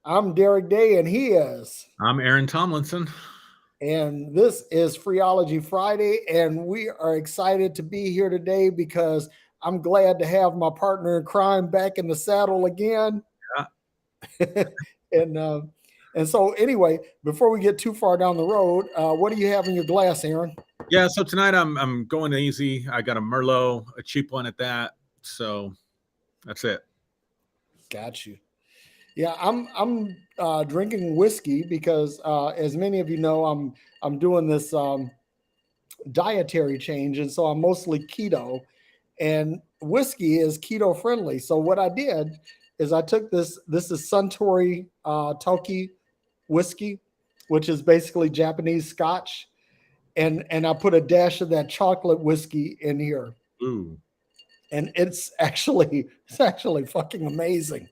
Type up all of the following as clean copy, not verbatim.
I'm Derrick Day, and he is. I'm Aaron Tomlinson. And this is Freology Friday, and we are excited to be here today because I'm glad to have my partner in crime back in the saddle again. Yeah. and uh, and so, anyway, before we get too far down the road, what do you have in your glass, Aaron? Yeah, so tonight I'm going easy. I got a Merlot, a cheap one at that. So that's it. Got you. Yeah, I'm drinking whiskey because, as many of you know, I'm doing this dietary change, and so I'm mostly keto. And whiskey is keto friendly. So what I did is I took this. This is Suntory Toki whiskey, which is basically Japanese Scotch, and I put a dash of that chocolate whiskey in here, Ooh. and it's actually fucking amazing.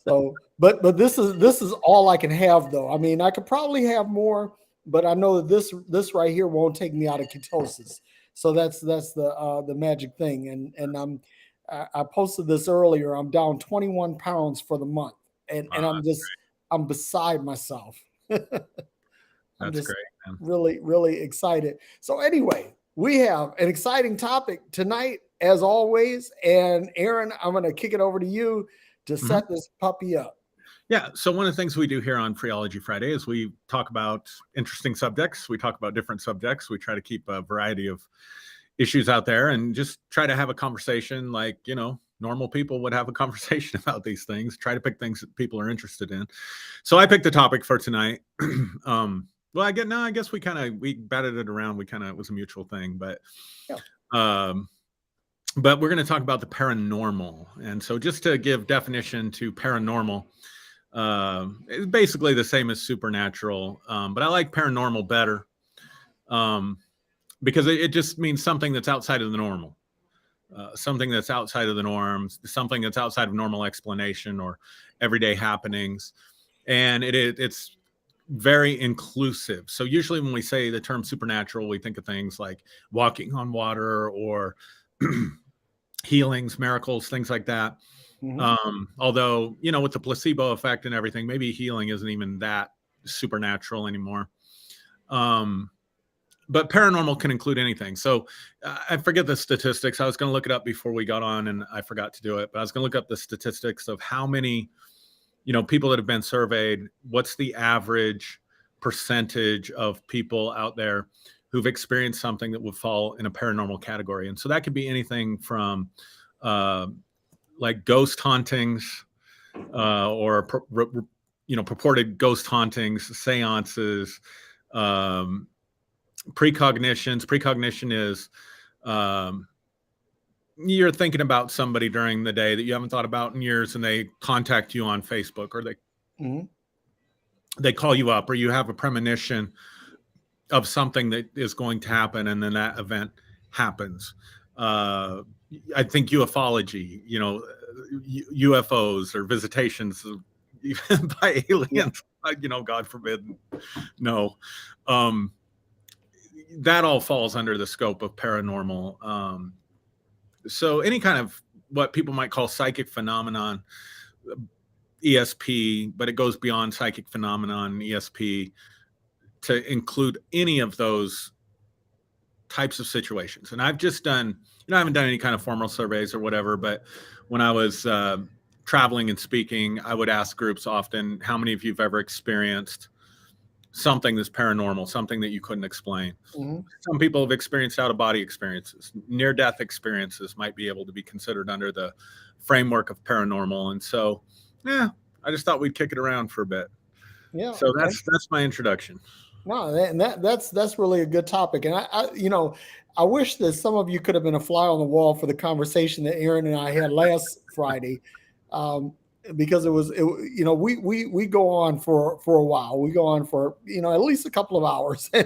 So, but this is all I can have though. I mean, I could probably have more, but I know that this right here won't take me out of ketosis. So that's the magic thing. And I posted this earlier. I'm down 21 pounds for the month, and Wow, I'm beside myself. I'm that's just great, man. really excited. So anyway, we have an exciting topic tonight, as always. And Aaron, I'm going to kick it over to you to Mhm. set this puppy up. Yeah, so one of the things we do here on Freology Friday is we talk about interesting subjects. We talk about different subjects. We try to keep a variety of issues out there and just try to have a conversation like, normal people would have a conversation about these things, try to pick things that people are interested in. So I picked the topic for tonight. Well, I guess we batted it around. It was a mutual thing, Yeah. um, but we're going to talk about the paranormal. And so just to give definition to paranormal, it's basically the same as supernatural, but I like paranormal better, because it just means something that's outside of the normal, something that's outside of the norms, something that's outside of normal explanation or everyday happenings. And it's very inclusive. So usually when we say the term supernatural, we think of things like walking on water or healings, miracles, things like that. Mm-hmm. Although, with the placebo effect and everything, maybe healing isn't even that supernatural anymore. But paranormal can include anything. So I forget the statistics. I was going to look it up before we got on and I forgot to do it, but I was going to look up the statistics of how many, people that have been surveyed. What's the average percentage of people out there who've experienced something that would fall in a paranormal category? And so that could be anything from like ghost hauntings, or purported ghost hauntings, seances, um, precognitions. Precognition is, um, you're thinking about somebody during the day that you haven't thought about in years, and they contact you on Facebook, or Mm-hmm. they call you up, or you have a premonition of something that is going to happen, and then that event happens. Uh, I think ufology, UFOs or visitations by Yeah. aliens, God forbid, no. Um, that all falls under the scope of paranormal. So any kind of what people might call psychic phenomenon, ESP, but it goes beyond psychic phenomenon, ESP, to include any of those types of situations. And I've just done, I haven't done any kind of formal surveys or whatever, but when I was traveling and speaking, I would ask groups often, how many of you have ever experienced something that's paranormal, something that you couldn't explain? Mm-hmm. Some people have experienced out-of-body experiences. Near-death experiences might be able to be considered under the framework of paranormal. And so, yeah, I just thought we'd kick it around for a bit. Yeah. So Okay. that's my introduction. No, that's really a good topic, and I wish that some of you could have been a fly on the wall for the conversation that Aaron and I had last Friday, um, because we go on for a while. We go on for at least a couple of hours, Yeah.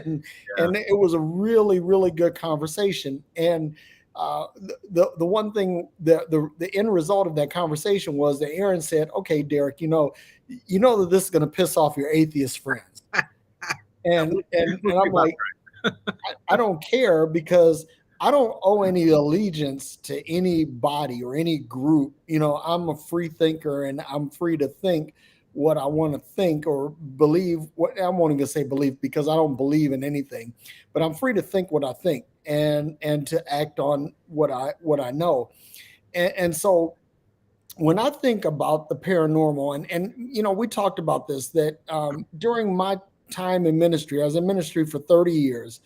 and it was a really good conversation. And the one thing, the end result of that conversation was that Aaron said, "Okay, Derrick, you know that this is going to piss off your atheist friends." And I'm like, I don't care because I don't owe any allegiance to anybody or any group. You know, I'm a free thinker and I'm free to think what I want to think or believe what I'm wanting to say believe because I don't believe in anything, but I'm free to think what I think and to act on what I know. And so when I think about the paranormal, and you know, we talked about this that during my time in ministry, I was in ministry for 30 years,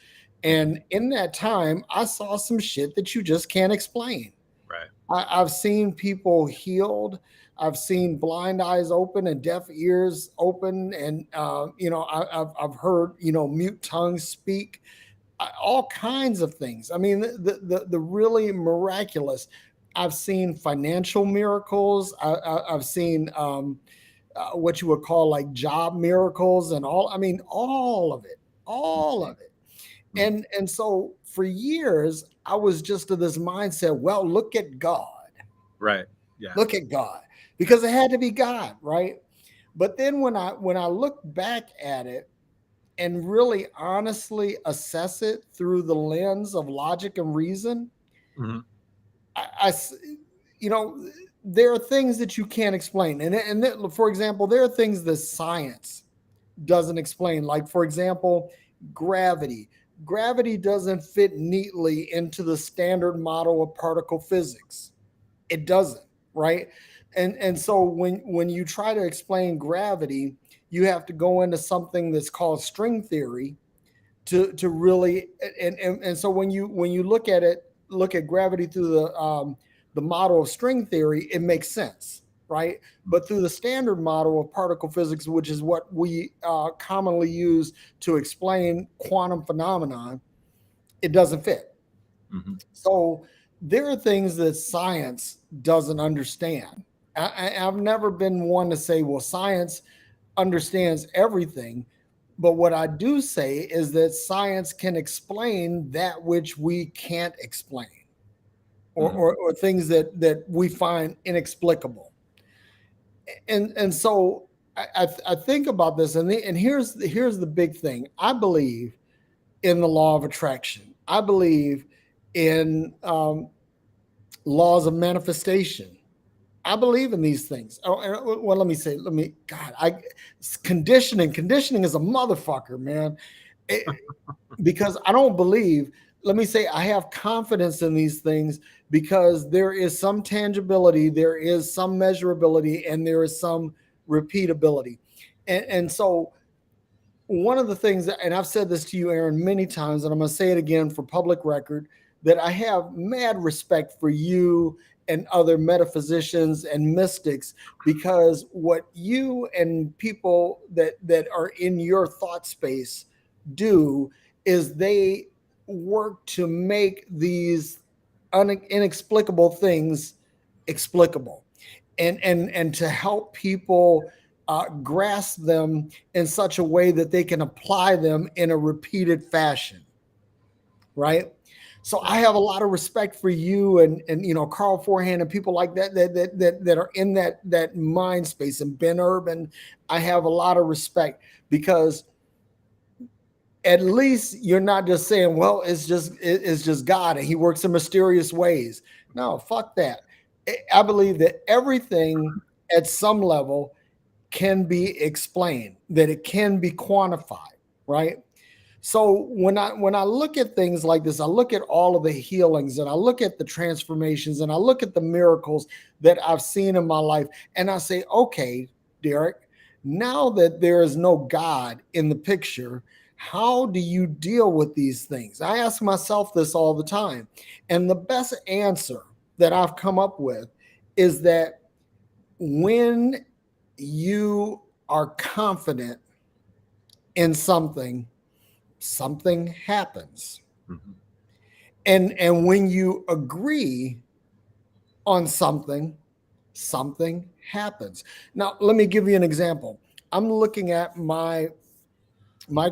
and in that time, I saw some shit that you just can't explain. Right. I've seen people healed. I've seen blind eyes open and deaf ears open, and you know, I've heard mute tongues speak, all kinds of things. I mean, the really miraculous. I've seen financial miracles. I've seen what you would call like job miracles and all. I mean, all of it, all of it. Mhm. And so for years, I was just of this mindset. Well, look at God. Right. Yeah. Look at God, Yeah. because it had to be God, right? But then when I look back at it and really honestly assess it through the lens of logic and reason, Hmm. I you know, there are things that you can't explain, and for example, there are things that science doesn't explain. Like for example, gravity. Gravity doesn't fit neatly into the standard model of particle physics. It doesn't, right? And so when you try to explain gravity, you have to go into something that's called string theory to really and so when you look at gravity through the model of string theory, it makes sense, right? But through the standard model of particle physics, which is what we commonly use to explain quantum phenomenon, it doesn't fit. Hmm. So there are things that science doesn't understand. I've never been one to say, well, science understands everything. But what I do say is that science can explain that which we can't explain, Hmm. or things that we find inexplicable. And so I think about this, and here's the big thing. I believe in the law of attraction. I believe in laws of manifestation. I believe in these things. Oh, well, God, conditioning is a motherfucker, man. It, because I don't believe, let me say, I have confidence in these things because there is some tangibility, there is some measurability, and there is some repeatability. And so one of the things that, and I've said this to you, Aaron, many times, and I'm going to say it again for public record, that I have mad respect for you and other metaphysicians and mystics, because what you and people that are in your thought space do is they work to make these inexplicable things explicable, and to help people grasp them in such a way that they can apply them in a repeated fashion, right? So I Right. have a lot of respect for you and Carl Forehand and people like that are in that mind space, and Ben Urban. I have a lot of respect because at least you're not just saying, well, it's just God and he works in mysterious ways. No, fuck that. I believe that everything at some level can be explained, that it can be quantified, right? So when I look at things like this, I look at all of the healings and I look at the transformations and I look at the miracles that I've seen in my life, and I say, okay, Derrick, now that there is no God in the picture, how do you deal with these things? I ask myself this all the time. And the best answer that I've come up with is that when you are confident in something, something happens. Hmm. And when you agree on something, something happens. Now, let me give you an example. I'm looking at my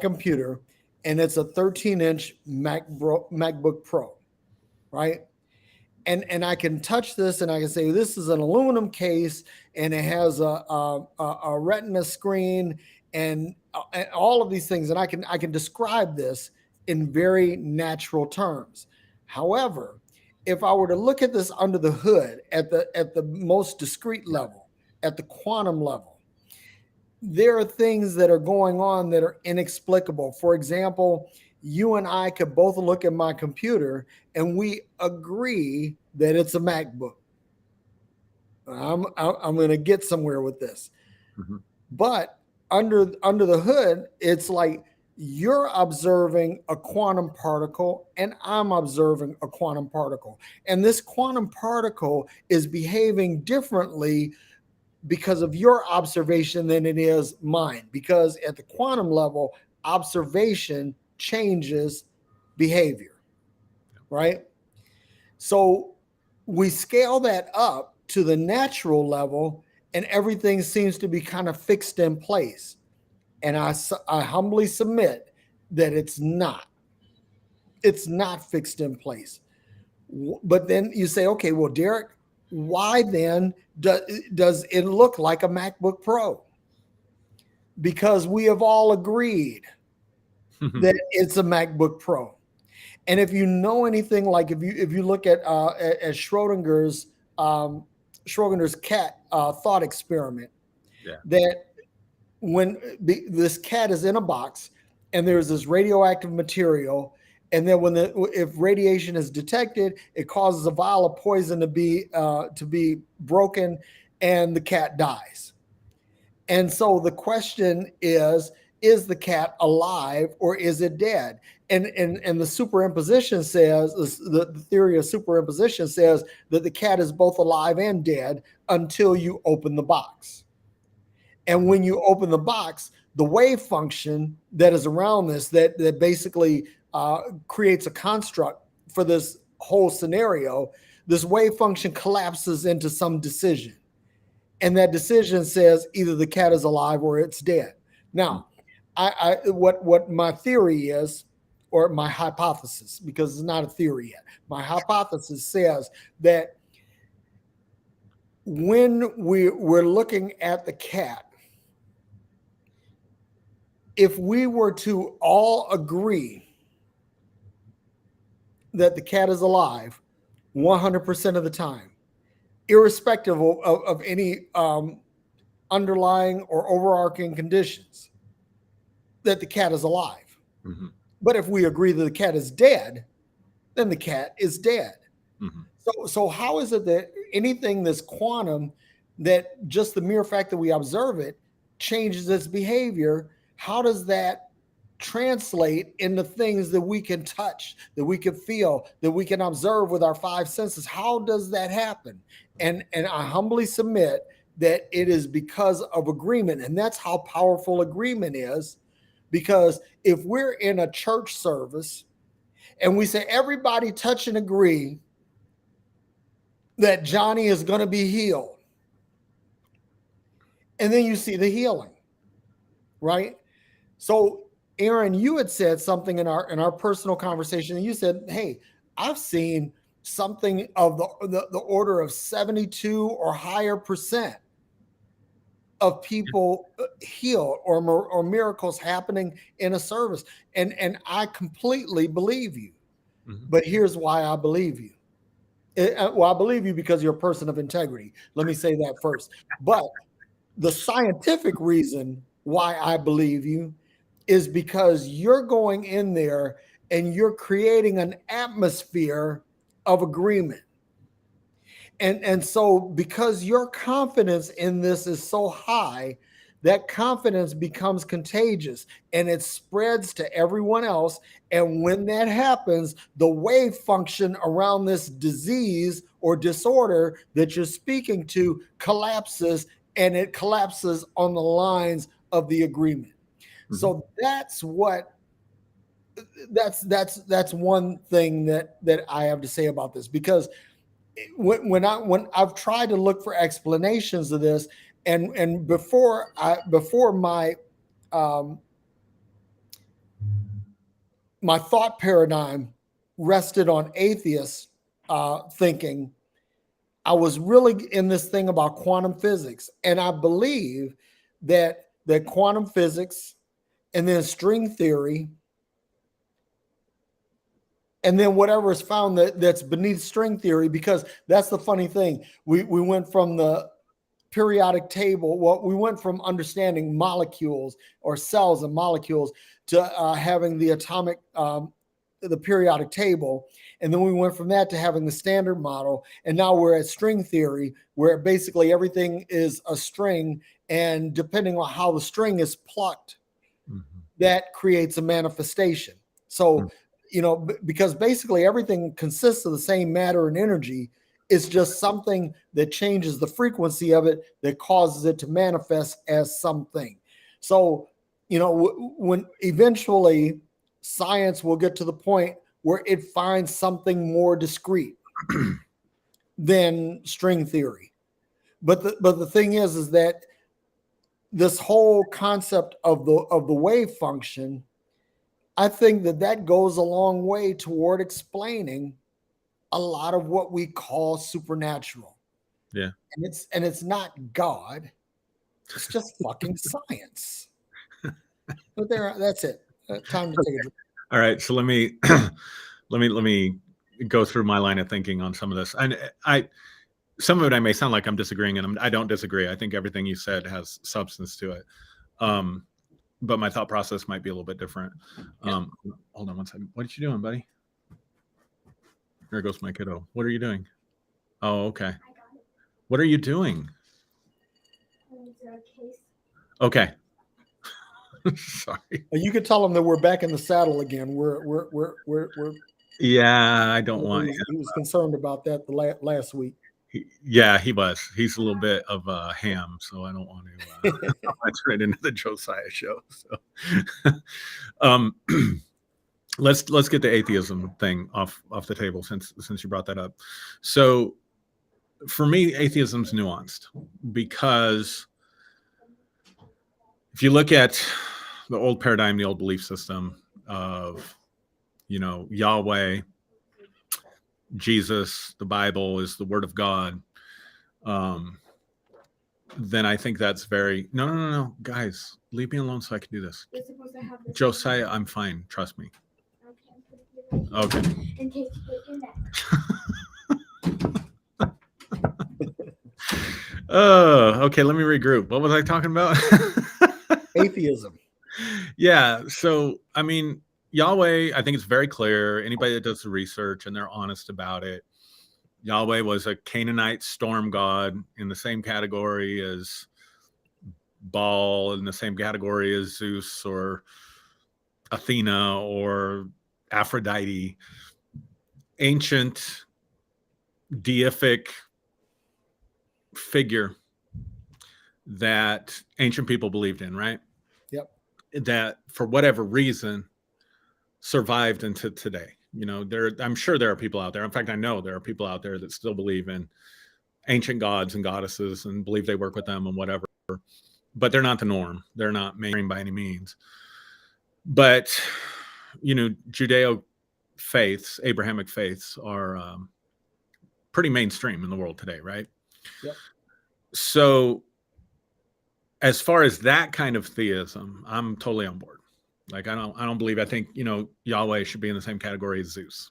computer, and it's a 13-inch MacBook Pro, right? And I can touch this and I can say this is an aluminum case and it has a retina screen and all of these things, and I can describe this in very natural terms. However, if I were to look at this under the hood at the most discrete level, at the quantum level, there are things that are going on that are inexplicable. For example, you and I could both look at my computer and we agree that it's a MacBook. I'm going to get somewhere with this. Mhm. But under the hood, it's like you're observing a quantum particle and I'm observing a quantum particle. And this quantum particle is behaving differently because of your observation than it is mine. Because at the quantum level, observation changes behavior, right? So we scale that up to the natural level, and everything seems to be kind of fixed in place. And I humbly submit that it's not. It's not fixed in place. But then you say, okay, well, Derrick, why then does it look like a MacBook Pro? Because we have all agreed that it's a MacBook Pro. And if you know anything, like if you look at Schrodinger's cat thought experiment, Yeah. that when this cat is in a box and there's this radioactive material, and then if radiation is detected, it causes a vial of poison to be broken, and the cat dies. And so the question is the cat alive or is it dead? And the superimposition says, the theory of superimposition says that the cat is both alive and dead until you open the box. And when you open the box, the wave function that is around this, that basically creates a construct for this whole scenario, this wave function collapses into some decision. And that decision says either the cat is alive or it's dead. Now, what my theory is, or my hypothesis, because it's not a theory yet, my hypothesis says that when we're looking at the cat, if we were to all agree that the cat is alive 100% of the time, irrespective of any underlying or overarching conditions, that the cat is alive. Mm-hmm. But if we agree that the cat is dead, then the cat is dead. Mm-hmm. So how is it that anything that's quantum, that just the mere fact that we observe it changes its behavior? How does that translate into things that we can touch, that we can feel, that we can observe with our five senses? How does that happen? And I humbly submit that it is because of agreement. And that's how powerful agreement is. Because if we're in a church service and we say everybody touch and agree that Johnny is going to be healed, and then you see the healing, right? So Aaron, you had said something in our personal conversation, and you said, hey, I've seen something of the order of 72 or higher percent of people healed, or miracles happening in a service. And I completely believe you. Mm-hmm. But here's why I believe you. Well, I believe you because you're a person of integrity. Let me say that first. But the scientific reason why I believe you is because you're going in there and you're creating an atmosphere of agreement. And so because your confidence in this is so high, that confidence becomes contagious and it spreads to everyone else. And when that happens, the wave function around this disease or disorder that you're speaking to collapses, and it collapses on the lines of the agreement. Mm-hmm. So that's one thing that I have to say about this, because when I've tried to look for explanations of this, and before my my thought paradigm rested on atheist thinking, I was really in this thing about quantum physics, and I believe that quantum physics and then string theory and then whatever is found that's beneath string theory, because that's the funny thing. We went from the periodic table. Well, we went from understanding molecules or cells and molecules to having the atomic, the periodic table. And then we went from that to having the standard model. And now we're at string theory, where basically everything is a string. And depending on how the string is plucked, that creates a manifestation. So, because basically everything consists of the same matter and energy. It's just something that changes the frequency of it that causes it to manifest as something. So, when eventually science will get to the point where it finds something more discrete than string theory. But the thing is that this whole concept of the wave function, I think that goes a long way toward explaining a lot of what we call supernatural. Yeah. And it's not God. It's just fucking science. But that's it. Time to take a drink. All right. So let me let me go through my line of thinking on some of this. And some of it I may sound like I'm disagreeing, and I don't disagree. I think everything you said has substance to it. But my thought process might be a little bit different. Hold on one second. What are you doing, buddy? There goes my kiddo. What are you doing? Oh, okay. What are you doing? Okay. Sorry. You could tell them that we're back in the saddle again. We're yeah, I don't want. He was concerned about that the last week. He was. He's a little bit of a ham, so I don't want to. That's right into the Josiah show. So, let's get the atheism thing off the table since you brought that up. So, for me, atheism's nuanced, because if you look at the old paradigm, the old belief system of, Yahweh, Jesus, the Bible is the word of God, then I think that's very no, guys, leave me alone so I can do this. You're supposed to have this. Josiah, I'm fine. Trust me. Okay. In case you break your neck. Okay. Let me regroup. What was I talking about? Atheism. Yeah. So, I mean, Yahweh, I think it's very clear. Anybody that does the research and they're honest about it, Yahweh was a Canaanite storm god, in the same category as Baal, in the same category as Zeus or Athena or Aphrodite. Ancient deific figure that ancient people believed in, right? Yep. That for whatever reason survived into today. I'm sure there are people out there. In fact, I know there are people out there that still believe in ancient gods and goddesses and believe they work with them and whatever, but they're not the norm. They're not mainstream by any means. But, Judeo faiths, Abrahamic faiths are pretty mainstream in the world today, right? Yep. So as far as that kind of theism, I'm totally on board. Like, I think, Yahweh should be in the same category as Zeus.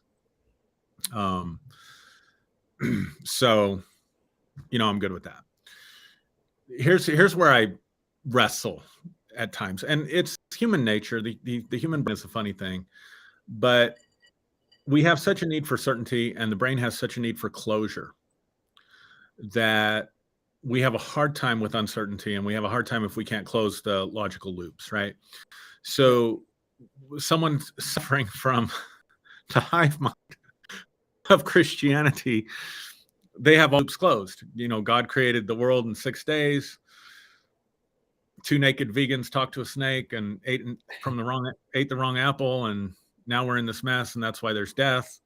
So, I'm good with that. Here's where I wrestle at times, and it's human nature. The human brain is a funny thing, but we have such a need for certainty, and the brain has such a need for closure, that we have a hard time with uncertainty, and we have a hard time if we can't close the logical loops, right? So someone suffering from the hive mind of Christianity, they have loops closed. God created the world in 6 days. 2 naked vegans talked to a snake and ate the wrong apple, and now we're in this mess, and that's why there's death.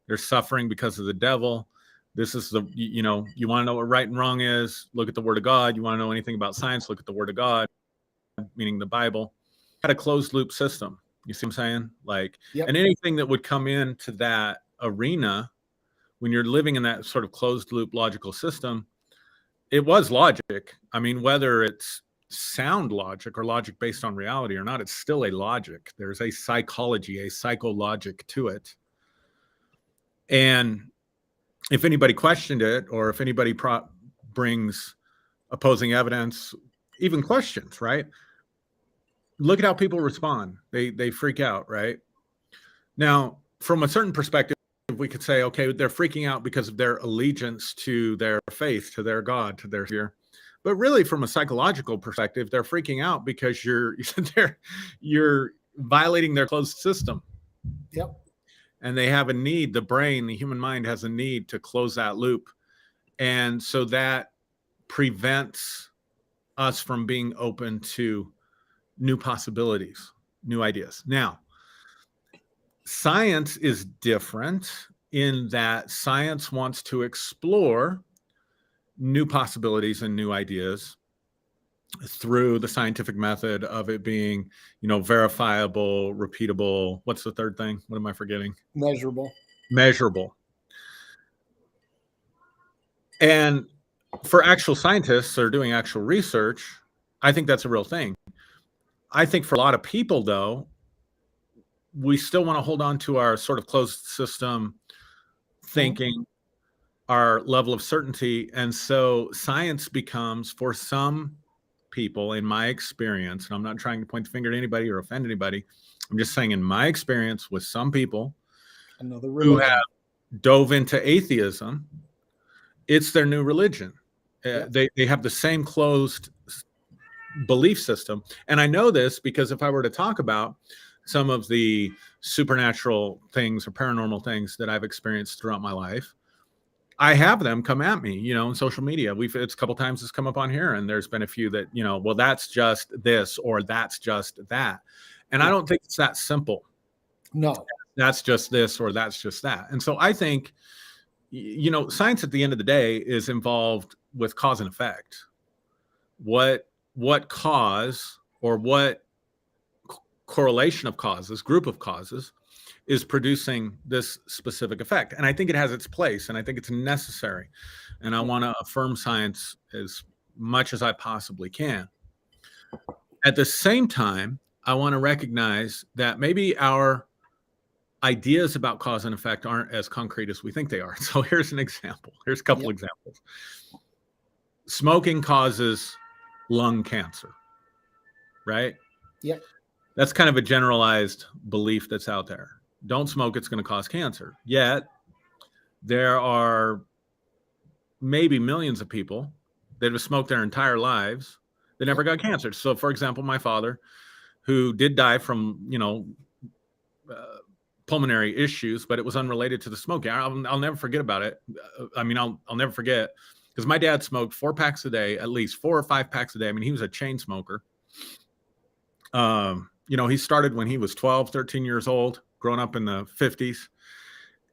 There's suffering because of the devil. This is you want to know what right and wrong is, look at the word of God. You want to know anything about science, look at the word of God, meaning the Bible. Had a closed loop system. You see what I'm saying? Like, yep. And anything that would come into that arena, when you're living in that sort of closed loop logical system, it was logic. I mean, whether it's sound logic or logic based on reality or not, it's still a logic. There's a psychology, a psychologic to it. And if anybody questioned it, or if anybody brings opposing evidence, even questions, right? Look at how people respond. They freak out, right? Now, from a certain perspective, we could say, okay, they're freaking out because of their allegiance to their faith, to their God, to their sphere. But really, from a psychological perspective, they're freaking out because you're violating their closed system. Yep. And they have a need, the brain, the human mind has a need to close that loop. And so that prevents us from being open to new possibilities, new ideas. Now, science is different in that science wants to explore new possibilities and new ideas through the scientific method of it being, verifiable, repeatable. What's the third thing? What am I forgetting? Measurable. Measurable. And for actual scientists that are doing actual research, I think that's a real thing. I think for a lot of people, though, we still want to hold on to our sort of closed system thinking, our level of certainty. And so science becomes, for some people, in my experience, and I'm not trying to point the finger at anybody or offend anybody, I'm just saying in my experience with some people who have dove into atheism, it's their new religion. They have the same closed belief system. And I know this because if I were to talk about some of the supernatural things or paranormal things that I've experienced throughout my life, I have them come at me, on social media. It's a couple times it's come up on here, and there's been a few that, well, that's just this or that's just that. And I don't think it's that simple. No. That's just this or that's just that. And so I think, science at the end of the day is involved with cause and effect. What cause or what correlation of causes, group of causes, is producing this specific effect. And I think it has its place, and I think it's necessary. And I want to affirm science as much as I possibly can. At the same time, I want to recognize that maybe our ideas about cause and effect aren't as concrete as we think they are. So here's an example. Here's a couple examples. Smoking causes lung cancer, right? Yep. That's kind of a generalized belief that's out there. Don't smoke, it's going to cause cancer. Yet, there are maybe millions of people that have smoked their entire lives that never got cancer. So, for example, my father, who did die from, pulmonary issues, but it was unrelated to the smoking. I'll never forget about it. I'll never forget, because my dad smoked 4 packs a day, at least 4 or 5 packs a day. I mean, he was a chain smoker. He started when he was 12, 13 years old, growing up in the 50s,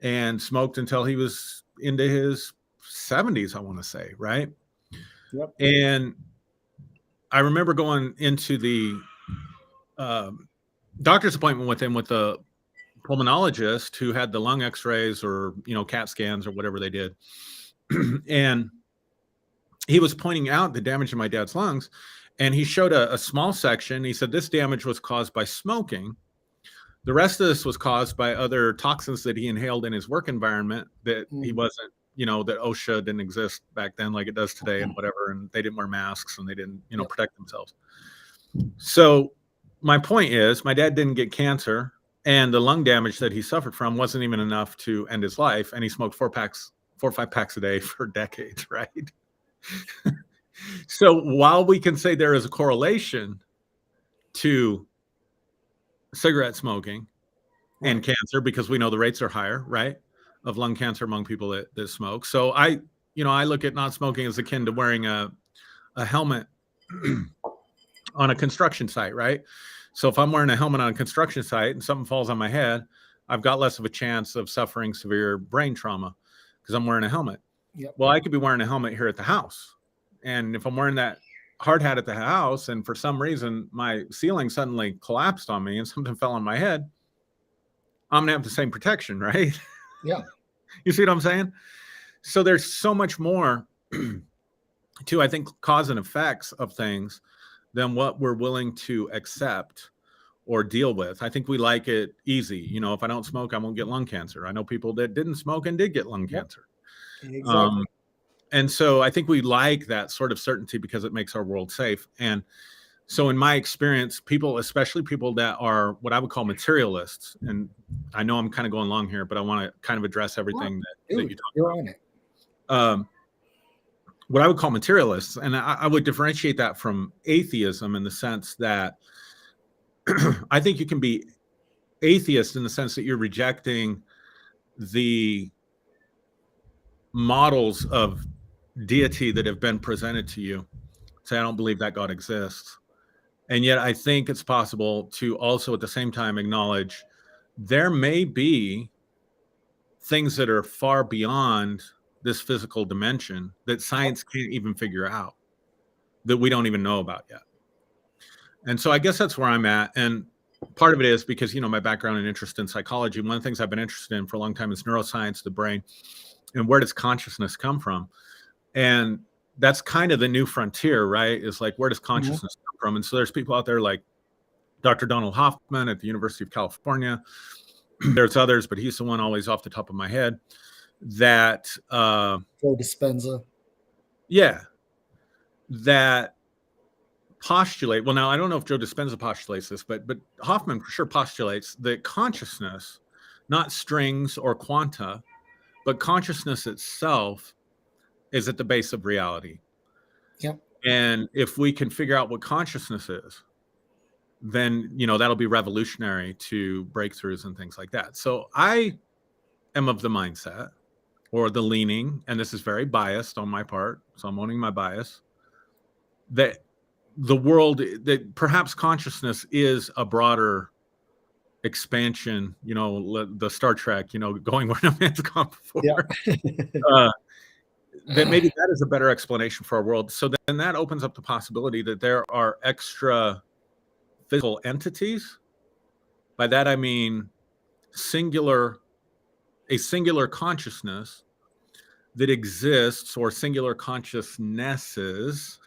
and smoked until he was into his 70s, I want to say, right? Yep. And I remember going into the doctor's appointment with him with the pulmonologist who had the lung x-rays or, CAT scans or whatever they did. And he was pointing out the damage in my dad's lungs. And he showed a small section. He said this damage was caused by smoking. The rest of this was caused by other toxins that he inhaled in his work environment that he wasn't, that OSHA didn't exist back then like it does today and whatever. And they didn't wear masks and they didn't, protect themselves. So my point is, my dad didn't get cancer, and the lung damage that he suffered from wasn't even enough to end his life. And he smoked 4 or 5 packs a day for decades, right? So while we can say there is a correlation to cigarette smoking and cancer, because we know the rates are higher, right, of lung cancer among people that smoke. So I look at not smoking as akin to wearing a helmet on a construction site, right? So if I'm wearing a helmet on a construction site and something falls on my head, I've got less of a chance of suffering severe brain trauma because I'm wearing a helmet. Yep. Well, I could be wearing a helmet here at the house. And if I'm wearing that hard hat at the house and for some reason my ceiling suddenly collapsed on me and something fell on my head, I'm going to have the same protection, right? Yeah. You see what I'm saying? So there's so much more to, I think, cause and effects of things than what we're willing to accept or deal with. I think we like it easy. You know, if I don't smoke, I won't get lung cancer. I know people that didn't smoke and did get lung Yep, cancer. exactly. And so I think we like that sort of certainty because it makes our world safe. And so in my experience, people, especially people that are what I would call materialists, and I know I'm kind of going long here, but I want to kind of address everything that you Dude, talk you're about. on it. What I would call materialists, and I would differentiate that from atheism in the sense that I think you can be atheist in the sense that you're rejecting the models of deity that have been presented to you. Say, I don't believe that God exists. And yet I think it's possible to also at the same time acknowledge there may be things that are far beyond this physical dimension that science can't even figure out, that we don't even know about yet. And so I guess that's where I'm at. And part of it is because, you know, my background and interest in psychology, one of the things I've been interested in for a long time is neuroscience, the brain, and where does consciousness come from? And that's kind of the new frontier, right? Is like, where does consciousness come from? And so there's people out there like Dr. Donald Hoffman at the University of California. There's others, but he's the one always off the top of my head that, Joe Dispenza. yeah, that postulate. Well, now I don't know if Joe Dispenza postulates this, but Hoffman for sure postulates that consciousness, not strings or quanta, but consciousness itself is at the base of reality. Yep. And if we can figure out what consciousness is, then, you know, that'll be revolutionary to breakthroughs and things like that. So I am of the mindset or the leaning, and this is very biased on my part, so I'm owning my bias, that the world, that perhaps consciousness is a broader expansion, you know, the Star Trek, you know, going where no man's gone before. Yeah. That maybe that is a better explanation for our world. So then that opens up the possibility that there are extra physical entities. By that I mean a singular consciousness that exists, or singular consciousnesses.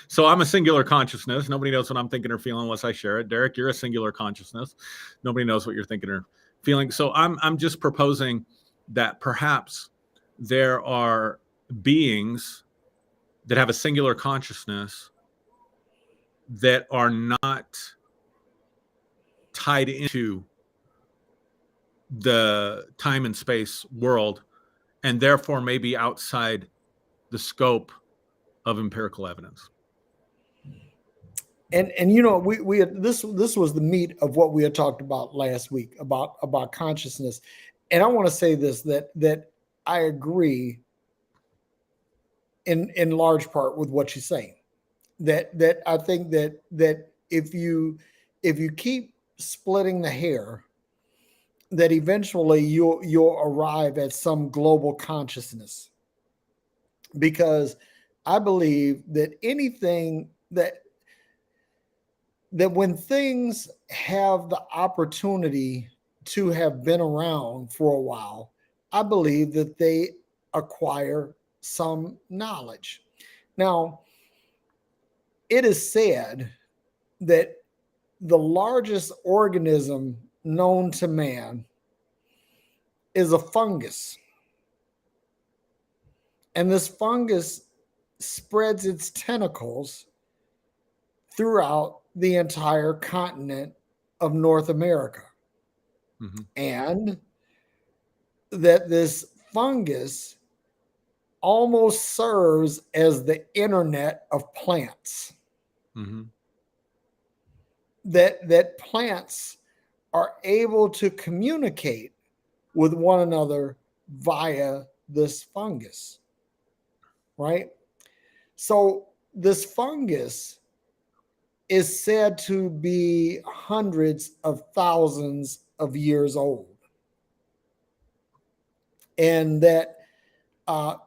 So I'm a singular consciousness. Nobody knows what I'm thinking or feeling unless I share it. Derrick, you're a singular consciousness. Nobody knows what you're thinking or feeling. So I'm just proposing that perhaps there are beings that have a singular consciousness that are not tied into the time and space world, and therefore may be outside the scope of empirical evidence. And you know, we had, this was the meat of what we had talked about last week about consciousness. And I want to say this, that I agree in large part with what you're saying. That I think that if you keep splitting the hair, that eventually you'll arrive at some global consciousness. Because I believe that anything that when things have the opportunity to have been around for a while, I believe that they acquire some knowledge. Now, it is said that the largest organism known to man is a fungus. And this fungus spreads its tentacles throughout the entire continent of North America. Mm-hmm. And that this fungus almost serves as the internet of plants. Mm-hmm. That plants are able to communicate with one another via this fungus, right? So this fungus is said to be hundreds of thousands of years old. And that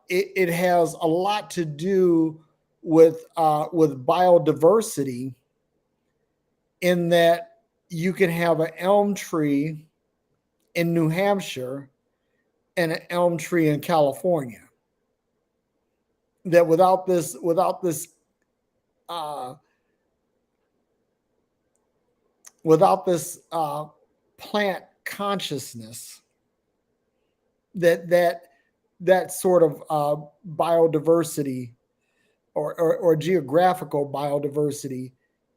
it has a lot to do with biodiversity, in that you can have an elm tree in New Hampshire and an elm tree in California. That without this without this plant consciousness, that that sort of biodiversity or geographical biodiversity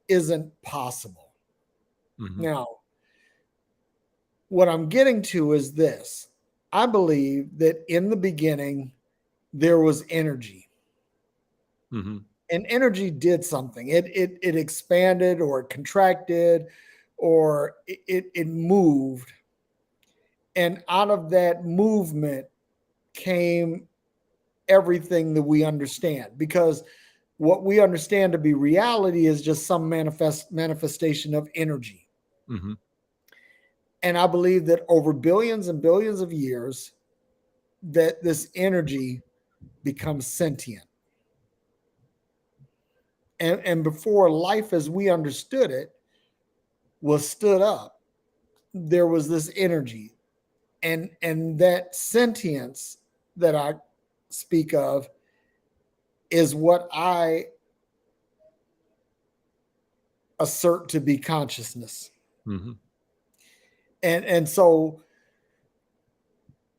isn't possible. Hmm. Now, what I'm getting to is this. I believe that in the beginning there was energy, Hmm. and energy did something. It expanded or it contracted or it moved, and out of that movement came everything that we understand, because what we understand to be reality is just some manifestation of energy. Hmm. And I believe that over billions and billions of years, that this energy becomes sentient. And before life as we understood it was stood up, there was this energy. And that sentience that I speak of is what I assert to be consciousness. Hmm. And so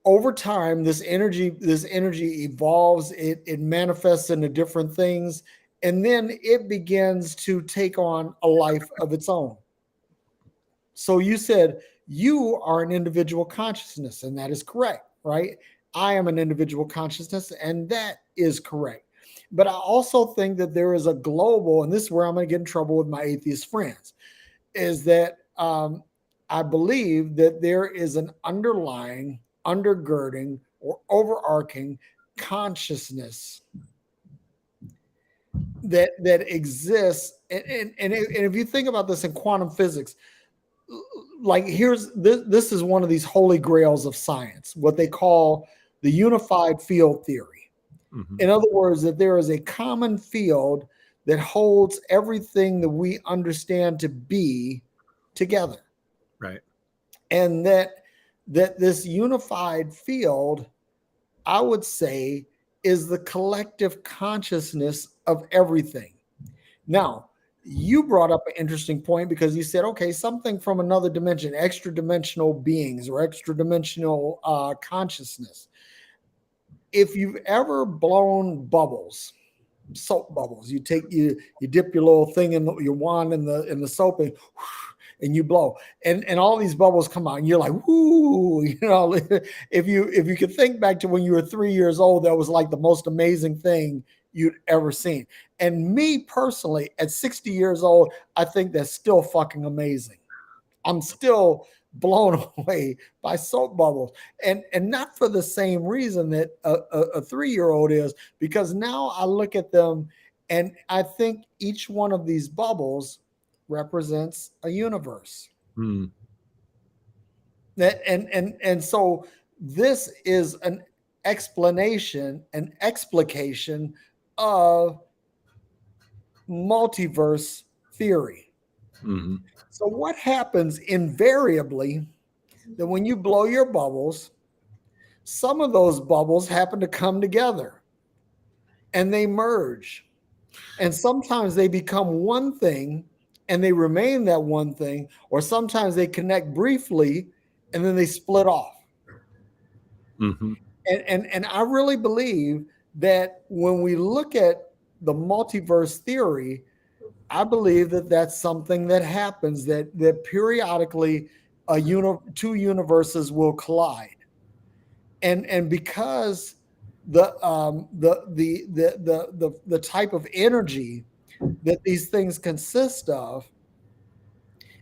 over time, this energy evolves, it manifests into different things, and then it begins to take on a life of its own. So you said you are an individual consciousness, and that is correct, right? I am an individual consciousness, and that is correct. But I also think that there is a global, and this is where I'm going to get in trouble with my atheist friends, is that I believe that there is an underlying, undergirding, or overarching consciousness that exists. And if you think about this in quantum physics, like here's this is one of these holy grails of science, what they call the unified field theory. Hmm. In other words, that there is a common field that holds everything that we understand to be together, Right. and that this unified field, I would say, is the collective consciousness of everything. Now, you brought up an interesting point because you said, okay, something from another dimension, extra dimensional beings or extra dimensional consciousness. If you've ever blown bubbles, soap bubbles, you dip your little thing in your wand in the soap, and you blow, and all these bubbles come out, and you're like, whoo, if you could think back to when you were 3 years old, that was like the most amazing thing you'd ever seen. And me personally, at 60 years old, I think that's still fucking amazing. I'm still blown away by soap bubbles, and not for the same reason that a 3 year old is, because now I look at them and I think each one of these bubbles represents a universe. Mm. And so this is an explanation, an explication of multiverse theory. Hmm. So what happens invariably, that when you blow your bubbles, some of those bubbles happen to come together and they merge. And sometimes they become one thing and they remain that one thing, or sometimes they connect briefly and then they split off. Hmm. And I really believe that when we look at the multiverse theory, I believe that that's something that happens, that periodically two universes will collide. And because the type of energy that these things consist of,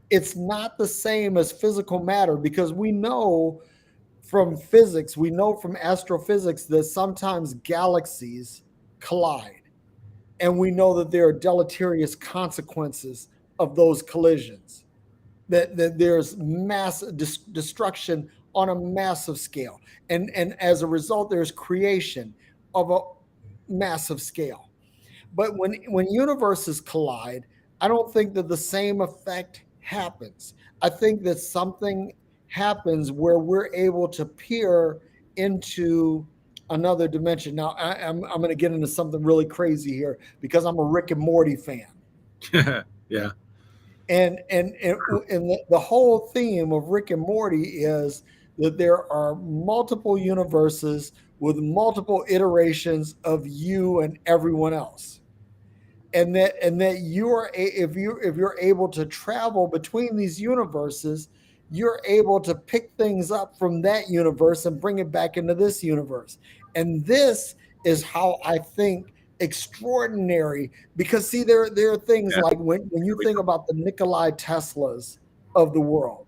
it's not the same as physical matter, because we know from physics, we know from astrophysics that sometimes galaxies collide, and we know that there are deleterious consequences of those collisions, that there's mass destruction on a massive scale, and as a result there's creation of a massive scale. But when universes collide, I don't think that the same effect happens. I think that something happens where we're able to peer into another dimension. Now I'm going to get into something really crazy here because I'm a Rick and Morty fan. Yeah. And the whole theme of Rick and Morty is that there are multiple universes with multiple iterations of you and everyone else, and that if you're able to travel between these universes, you're able to pick things up from that universe and bring it back into this universe. And this is how I think extraordinary, because see, there are things Yeah. like when you Here we think about the Nikolai Teslas of the world,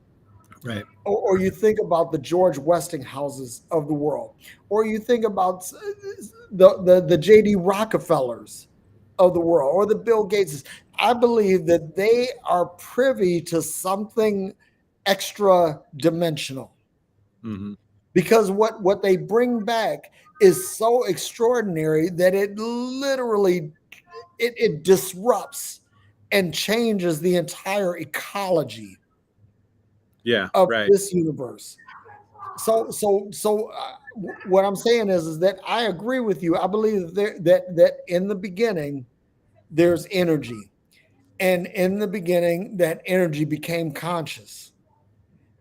go. Right. or you think about the George Westinghouses of the world, or you think about the J.D. Rockefellers of the world, or the Bill Gateses. I believe that they are privy to something extra dimensional, Hmm. because what they bring back is so extraordinary that it literally it disrupts and changes the entire ecology Yeah. of Right. this universe. So what I'm saying is that I agree with you. I believe that in the beginning there's energy, and in the beginning that energy became conscious,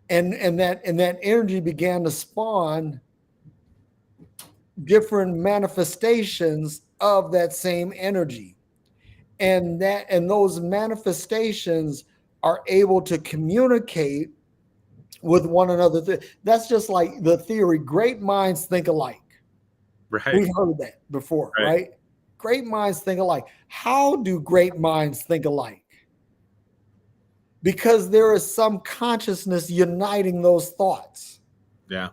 and that energy began to spawn different manifestations of that same energy, and those manifestations are able to communicate with one another. That's just like the theory, great minds think alike. Right. We've heard that before, Right. right? Great minds think alike. How do great minds think alike? Because there is some consciousness uniting those thoughts, Yeah.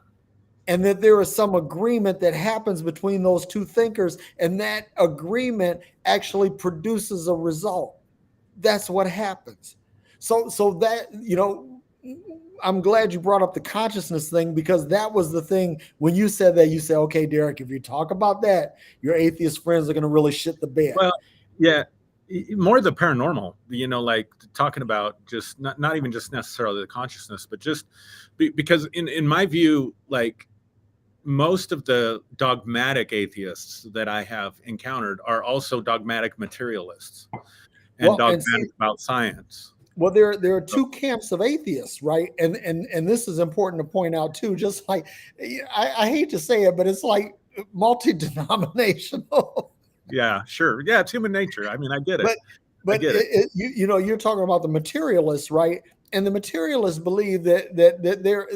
and that there is some agreement that happens between those two thinkers, and that agreement actually produces a result. That's what happens. So that, I'm glad you brought up the consciousness thing, because that was the thing. When you said that, you said, okay, Derrick, if you talk about that, your atheist friends are going to really shit the bed. Well, yeah, more the paranormal, like talking about just not even just necessarily the consciousness, but just because in my view, like most of the dogmatic atheists that I have encountered are also dogmatic materialists and Well, and see, dogmatic about science. well, there are two camps of atheists, right? And this is important to point out too. Just like, I hate to say it, but it's like multi-denominational. Yeah, sure. Yeah, it's human nature. I mean, I get it. but I but get it. you're talking about the materialists, right? And the materialists believe that there,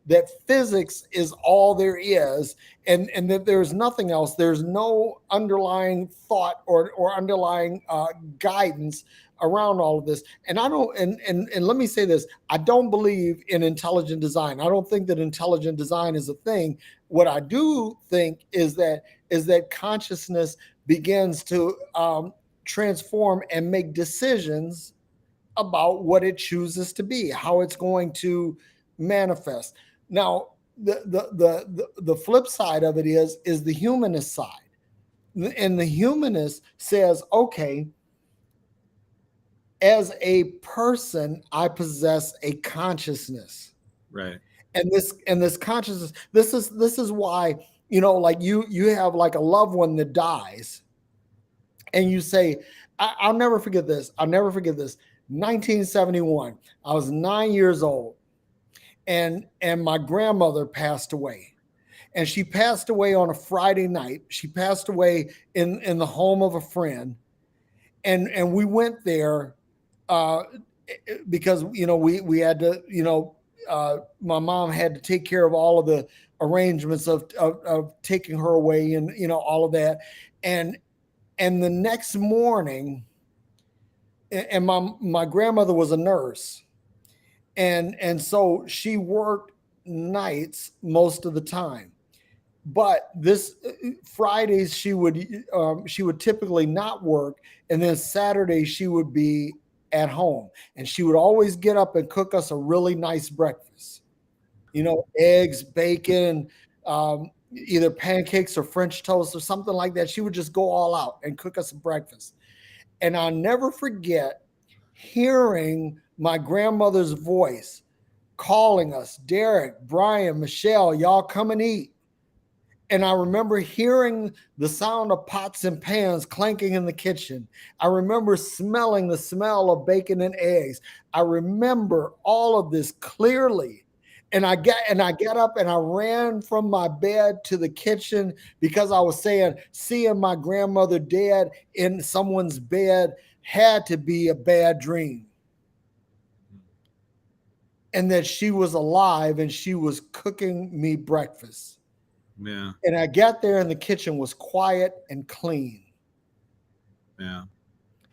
that physics is all there is, and that there's nothing else. There's no underlying thought or underlying guidance around all of this. And I don't, and let me say this: I don't believe in intelligent design. I don't think that intelligent design is a thing. What I do think is that consciousness begins to transform and make decisions about what it chooses to be, how it's going to manifest. Now, the flip side of it is the humanist side, and the humanist says, okay, as a person, I possess a consciousness, Right. and this consciousness. This is why, like you have like a loved one that dies, and you say, I'll never forget this. I'll never forget this. 1971. I was 9 years old, and my grandmother passed away. And she passed away on a Friday night. She passed away in the home of a friend, and we went there uh, because we had to, my mom had to take care of all of the arrangements of taking her away, and all of that. And the next morning, and my grandmother was a nurse, and so she worked nights most of the time. But this Fridays she would typically not work, and then Saturdays she would be at home, and she would always get up and cook us a really nice breakfast. Eggs, bacon, either pancakes or French toast or something like that. She would just go all out and cook us a breakfast. And I'll never forget hearing my grandmother's voice calling us, Derrick, Brian, Michelle, y'all come and eat. And I remember hearing the sound of pots and pans clanking in the kitchen. I remember smelling the smell of bacon and eggs. I remember all of this clearly. And I get up and I ran from my bed to the kitchen because I was saying seeing my grandmother dead in someone's bed had to be a bad dream. And that she was alive and she was cooking me breakfast. Yeah. And I got there and the kitchen was quiet and clean. Yeah.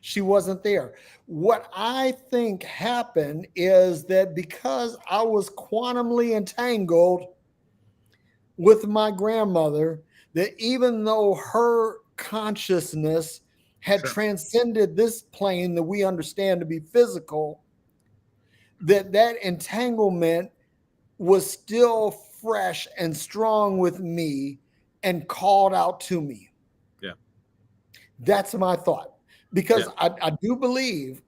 She wasn't there. What I think happened is that because I was quantumly entangled with my grandmother, that even though her consciousness had Sure. transcended this plane that we understand to be physical, that entanglement was still fresh and strong with me and called out to me. Yeah. That's my thought. Because I do believe,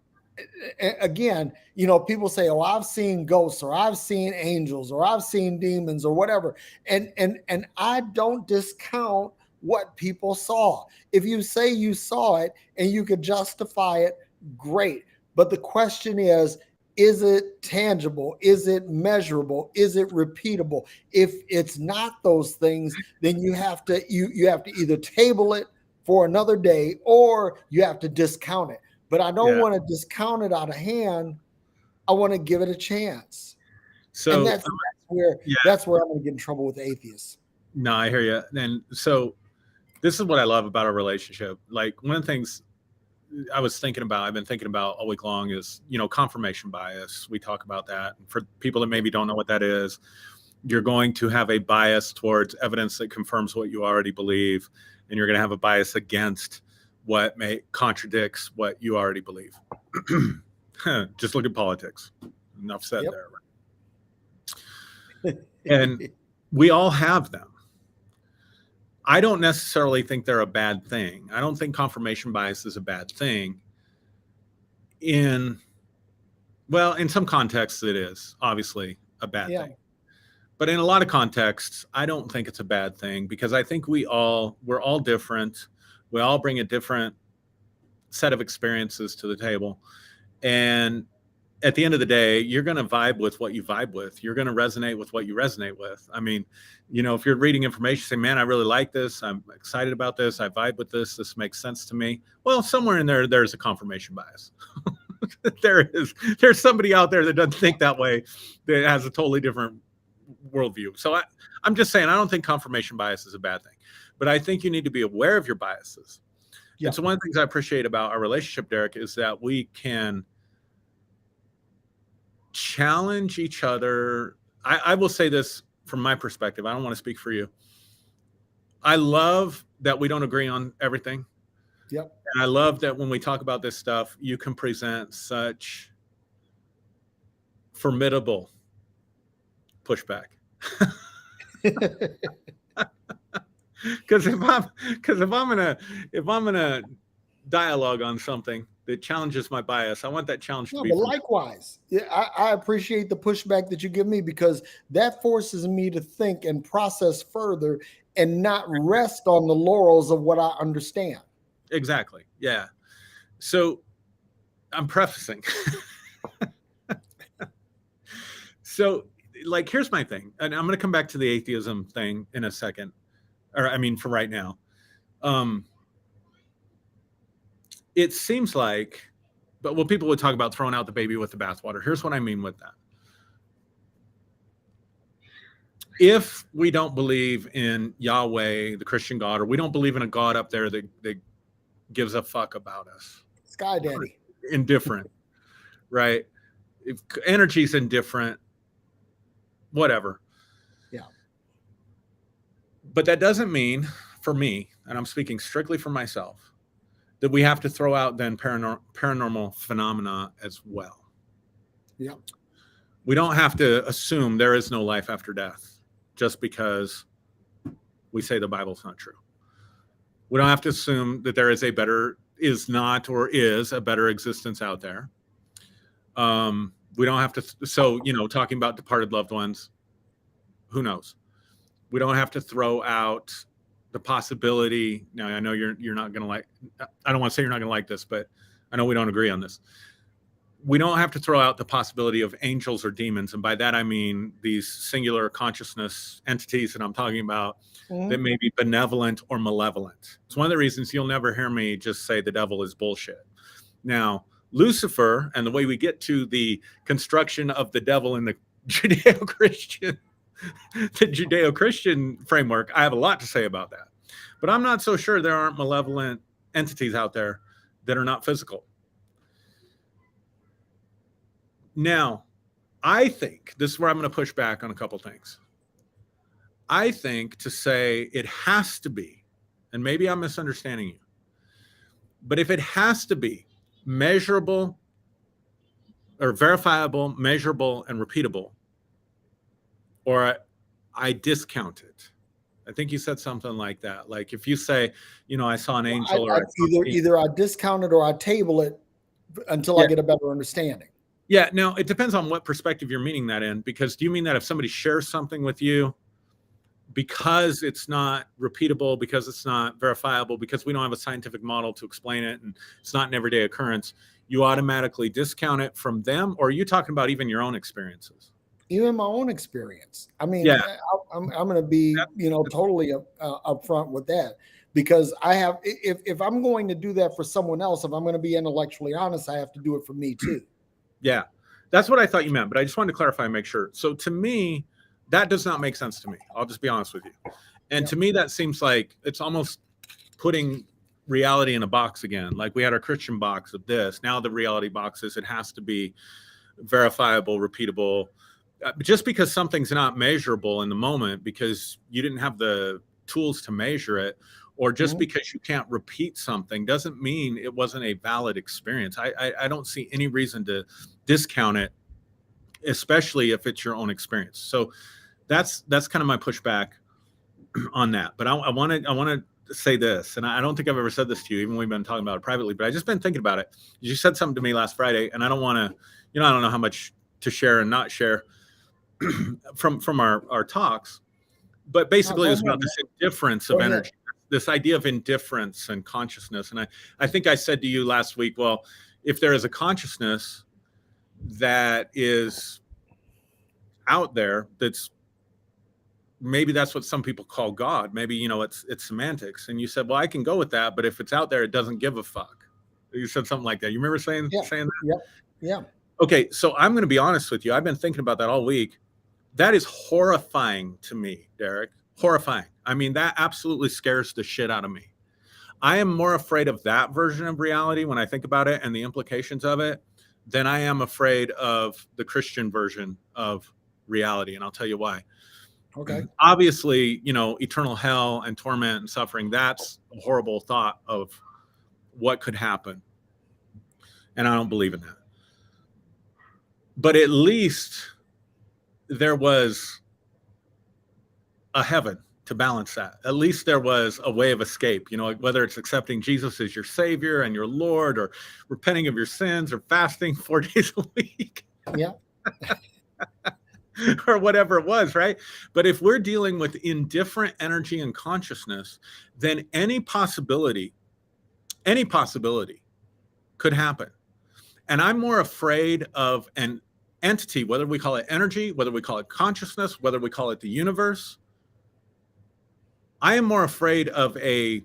again, people say, oh, I've seen ghosts or I've seen angels or I've seen demons or whatever. And I don't discount what people saw. If you say you saw it and you could justify it, great. But the question is it tangible? Is it measurable? Is it repeatable? If it's not those things, then you have to either table it for another day or you have to discount it. But I don't want to discount it out of hand. I want to give it a chance. So and that's where I'm going to get in trouble with atheists. No, I hear you. And so this is what I love about our relationship. Like one of the things I've been thinking about all week long is, confirmation bias. We talk about that. For people that maybe don't know what that is, you're going to have a bias towards evidence that confirms what you already believe. And you're going to have a bias against what contradicts what you already believe. Just look at politics. Enough said there. And we all have them. I don't necessarily think they're a bad thing. I don't think confirmation bias is a bad thing. In some contexts it is obviously a bad thing. But in a lot of contexts, I don't think it's a bad thing because I think we're all different. We all bring a different set of experiences to the table. And at the end of the day, you're going to vibe with what you vibe with. You're going to resonate with what you resonate with. I mean, if you're reading information, say, man, I really like this. I'm excited about this. I vibe with this. This makes sense to me. Well, somewhere in there's a confirmation bias. There's somebody out there that doesn't think that way, that has a totally different worldview. So I'm just saying, I don't think confirmation bias is a bad thing, but I think you need to be aware of your biases. And so one of the things I appreciate about our relationship, Derrick, is that we can challenge each other. I will say this from my perspective. I don't want to speak for you. I love that we don't agree on everything. Yep. And I love that when we talk about this stuff, you can present such formidable pushback. Because if I'm gonna dialogue on something that challenges my bias, I want that challenge to be. But likewise, I appreciate the pushback that you give me because that forces me to think and process further and not rest on the laurels of what I understand. Exactly. Yeah. So I'm prefacing. So, here's my thing, and I'm going to come back to the atheism thing in a second, for right now. It seems like, but people would talk about throwing out the baby with the bathwater. Here's what I mean with that. If we don't believe in Yahweh, the Christian God, or we don't believe in a God up there that gives a fuck about us, Sky Daddy, indifferent, right? If energy's indifferent, whatever. Yeah. But that doesn't mean, for me, and I'm speaking strictly for myself, that we have to throw out then paranormal phenomena as well. Yeah. We don't have to assume there is no life after death just because we say the Bible's not true. We don't have to assume that there is a better existence out there. We don't have to. So, talking about departed loved ones, who knows? We don't have to throw out the possibility. Now, I know you're not going to like, I don't want to say you're not going to like this, but I know we don't agree on this. We don't have to throw out the possibility of angels or demons. And by that, I mean these singular consciousness entities that I'm talking about that may be benevolent or malevolent. It's one of the reasons you'll never hear me just say the devil is bullshit. Now, Lucifer, and the way we get to the construction of the devil in the Judeo-Christian framework, I have a lot to say about that. But I'm not so sure there aren't malevolent entities out there that are not physical. Now, I think this is where I'm going to push back on a couple things. I think to say it has to be, and maybe I'm misunderstanding you, but if it has to be measurable or verifiable, measurable, and repeatable, or I discount it. I think you said something like that. Like if you say, I saw an angel, either I discount it or I table it until I get a better understanding. Yeah. Now it depends on what perspective you're meaning that in, because do you mean that if somebody shares something with you, because it's not repeatable, because it's not verifiable, because we don't have a scientific model to explain it, and it's not an everyday occurrence, you automatically discount it from them? Or are you talking about even your own experiences? Even my own experience. I mean, I'm going to be, totally upfront with that, because I have, if I'm going to do that for someone else, if I'm going to be intellectually honest, I have to do it for me too. Yeah, that's what I thought you meant, but I just wanted to clarify and make sure. So to me, that does not make sense to me. I'll just be honest with you. And to me, that seems like it's almost putting reality in a box again. Like we had our Christian box of this. Now the reality box is it has to be verifiable, repeatable. Just because something's not measurable in the moment because you didn't have the tools to measure it, or just because you can't repeat something, doesn't mean it wasn't a valid experience. I don't see any reason to discount it, especially if it's your own experience. So that's kind of my pushback on that. But I want to say this, and I don't think I've ever said this to you, even when we've been talking about it privately, but I just been thinking about it. You said something to me last Friday, and I don't want to, I don't know how much to share and not share from our talks, but basically it's about this indifference of energy, this idea of indifference and consciousness. And I think I said to you last week, well, if there is a consciousness that is out there, maybe that's what some people call God. Maybe, it's semantics. And you said, well, I can go with that, but if it's out there, it doesn't give a fuck. You said something like that. You remember saying that? Yeah. Okay. So I'm going to be honest with you. I've been thinking about that all week. That is horrifying to me, Derrick. Horrifying. I mean, that absolutely scares the shit out of me. I am more afraid of that version of reality when I think about it and the implications of it than I am afraid of the Christian version of reality. And I'll tell you why. Okay. Obviously, eternal hell and torment and suffering, that's a horrible thought of what could happen. And I don't believe in that. But at least there was a heaven to balance that. At least there was a way of escape, whether it's accepting Jesus as your Savior and your Lord, or repenting of your sins, or fasting 4 days a week. Yeah. Or whatever it was, right? But if we're dealing with indifferent energy and consciousness, then any possibility could happen. And I'm more afraid of an entity, whether we call it energy, whether we call it consciousness, whether we call it the universe. I am more afraid of a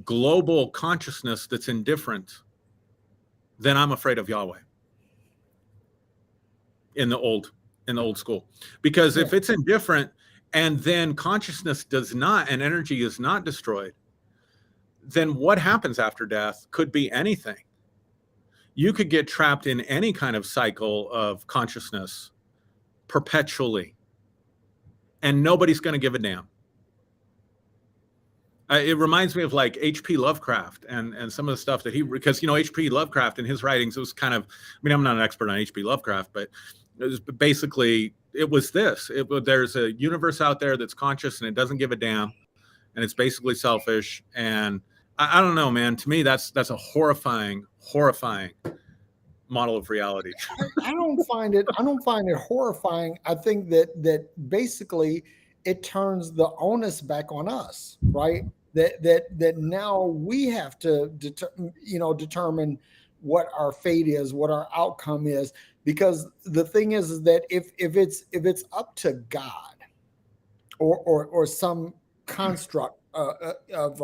global consciousness that's indifferent than I'm afraid of Yahweh in the old school. Because if it's indifferent and then consciousness does not, and energy is not destroyed, then what happens after death could be anything. You could get trapped in any kind of cycle of consciousness perpetually, and nobody's going to give a damn. It reminds me of like H.P. Lovecraft and some of the stuff that because H.P. Lovecraft in his writings, it was kind of, I mean, I'm not an expert on H.P. Lovecraft, but it was basically, it was this. There's a universe out there that's conscious and it doesn't give a damn, and it's basically selfish. And I don't know, man. To me, that's a horrifying model of reality. I don't find it horrifying. I think that basically it turns the onus back on us, right? That now we have to determine what our fate is, what our outcome is, because the thing is that if it's up to God or some construct of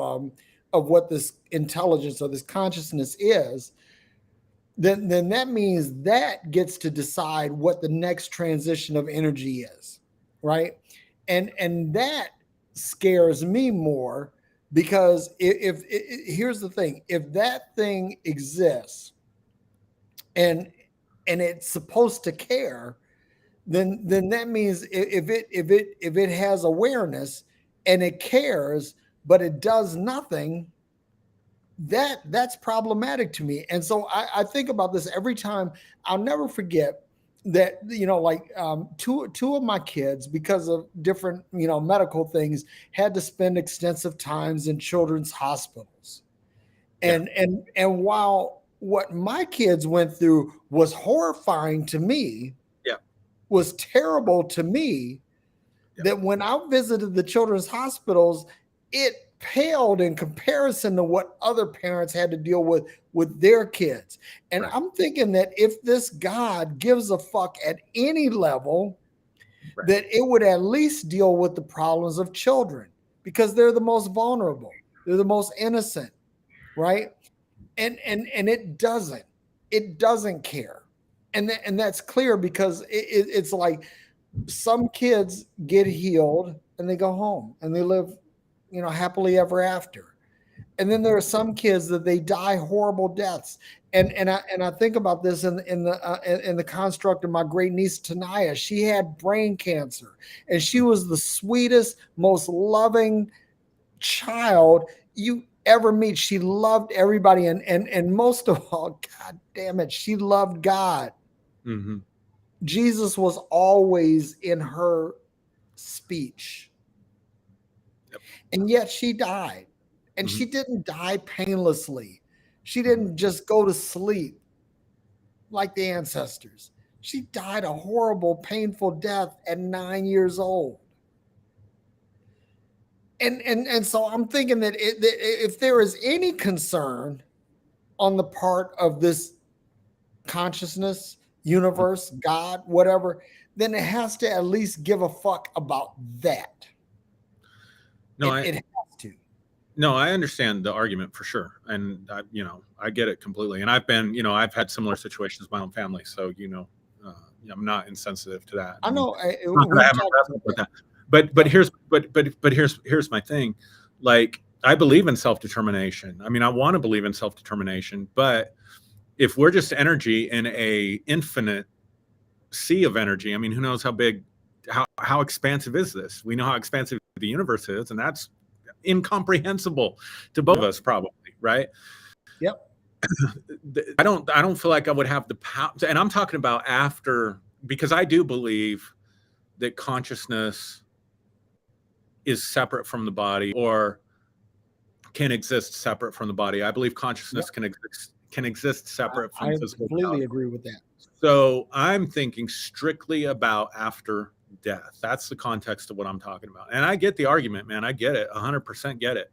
what this intelligence or this consciousness is, then that means that gets to decide what the next transition of energy is, right? And that scares me more, because here's the thing: if that thing exists and it's supposed to care, then that means if it has awareness and it cares but it does nothing, that's problematic to me. And so I think about this every time. I'll never forget that, like, two of my kids, because of different medical things, had to spend extensive times in children's hospitals. Yeah. And while what my kids went through was horrifying to me, Yeah. was terrible to me, that when I visited the children's hospitals, it paled in comparison to what other parents had to deal with their kids. And Right. I'm thinking that if this God gives a fuck at any level, Right. that it would at least deal with the problems of children, because they're the most vulnerable, they're the most innocent, right? And it doesn't care. And that's clear, because it's like some kids get healed and they go home and they live, happily ever after. And then there are some kids that they die horrible deaths. And I think about this in the construct of my great niece Tanaya. She had brain cancer, and she was the sweetest, most loving child you ever meet. She loved everybody, and most of all, God damn it, she loved God. Mm-hmm. Jesus was always in her speech. Yep. And yet she died. And Mm-hmm. she didn't die painlessly. She didn't just go to sleep like the ancestors. She died a horrible, painful death at 9 years old. And so I'm thinking that if there is any concern on the part of this consciousness, universe, God, whatever, then it has to at least give a fuck about that. No, It has to. No, I understand the argument for sure, and I get it completely. And I've had similar situations with my own family, so I'm not insensitive to that. I know. Not that I We've haven't talked wrestled about with that. that, but here's my thing. Like, I believe in self-determination. I mean, I want to believe in self-determination, but if we're just energy in a infinite sea of energy, I mean, who knows how expansive is this? We know how expansive the universe is, and that's incomprehensible to both of us, probably, right? Yep. I don't feel like I would have the power, and I'm talking about after, because I do believe that consciousness is separate from the body, or can exist separate from the body. I believe consciousness can exist separate from I physical completely reality. agree with that. So I'm thinking strictly about after death. That's the context of what I'm talking about. And I get the argument, man. I get it. 100% get it.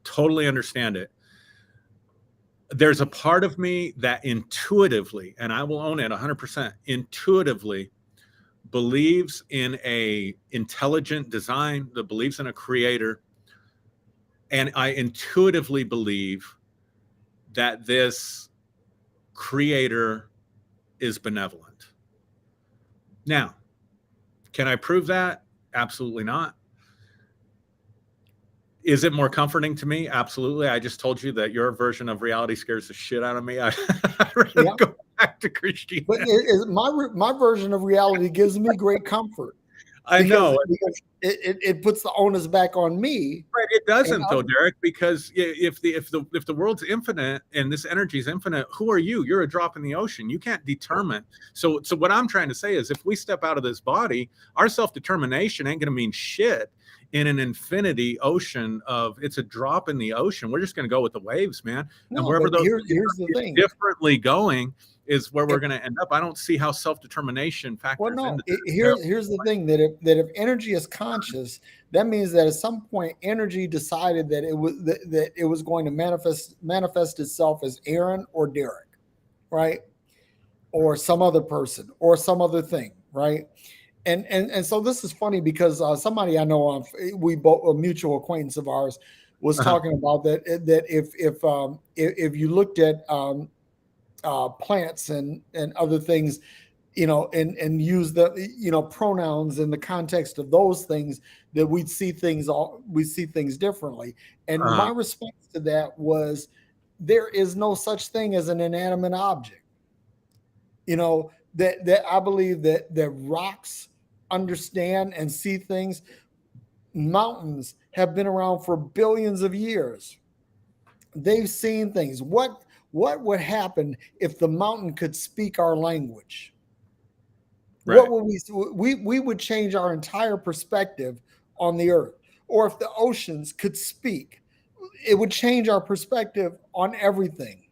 Totally understand it. There's a part of me that intuitively, and I will own it 100%, intuitively believes in a intelligent design, that believes in a creator. And I intuitively believe that this creator is benevolent. Now, can I prove that? Absolutely not. Is it more comforting to me? Absolutely. I just told you that your version of reality scares the shit out of me. I'd rather go back to Christianity. But my version of reality gives me great comfort. I know. Because it puts the onus back on me. Right. It doesn't, though, Derrick, because if the world's infinite and this energy is infinite, who are you? You're a drop in the ocean. You can't determine. So what I'm trying to say is, if we step out of this body, our self-determination ain't going to mean shit in an infinity ocean of, it's a drop in the ocean. We're just going to go with the waves, man. No, and wherever but here's the thing. differently going is where we're going to end up. I don't see how self-determination Well, factors no. into this. Here's the thing, that if energy is conscious, that means that at some point energy decided that it was going to manifest itself as Aaron or Derrick, right, or some other person or some other thing, right? And so this is funny because somebody I know, we both, a mutual acquaintance of ours, was Uh-huh. talking about that if you looked at plants and other things, and use the pronouns in the context of those things, that we see things differently. And Uh-huh. my response to that was, there is no such thing as an inanimate object. That I believe that rocks understand and see things. Mountains have been around for billions of years. They've seen things. What would happen if the mountain could speak our language? Right. What would we would change our entire perspective on the earth. Or if the oceans could speak, it would change our perspective on everything.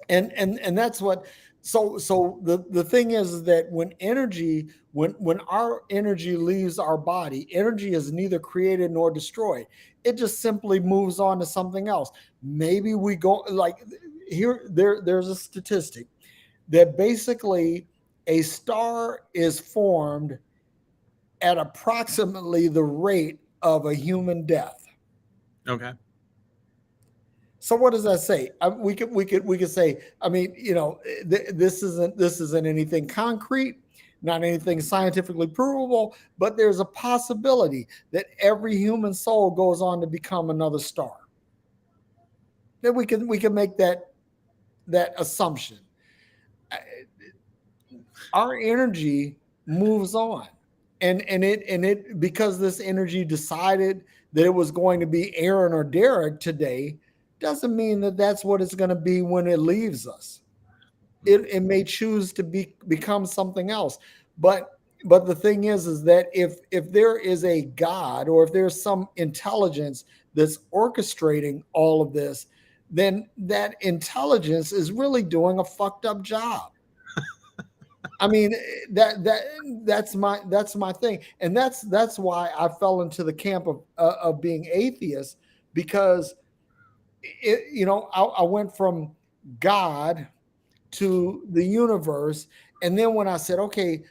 And that's what. So the thing is that when our energy leaves our body, energy is neither created nor destroyed. It just simply moves on to something else. Maybe we go, like, there's a statistic that basically a star is formed at approximately the rate of a human death. Okay. So what does that say? We could say. I mean, this isn't anything concrete, not anything scientifically provable, but there's a possibility that every human soul goes on to become another star. That we can make that assumption. Our energy moves on, and it because this energy decided that it was going to be Aaron or Derrick today, doesn't mean that that's what it's going to be when it leaves us. It may choose to become something else. But the thing is that if there is a God, or if there's some intelligence that's orchestrating all of this, then that intelligence is really doing a fucked up job. I mean, that's my thing, and that's why I fell into the camp of being atheist, because I went from God to the universe, and then when I said, okay,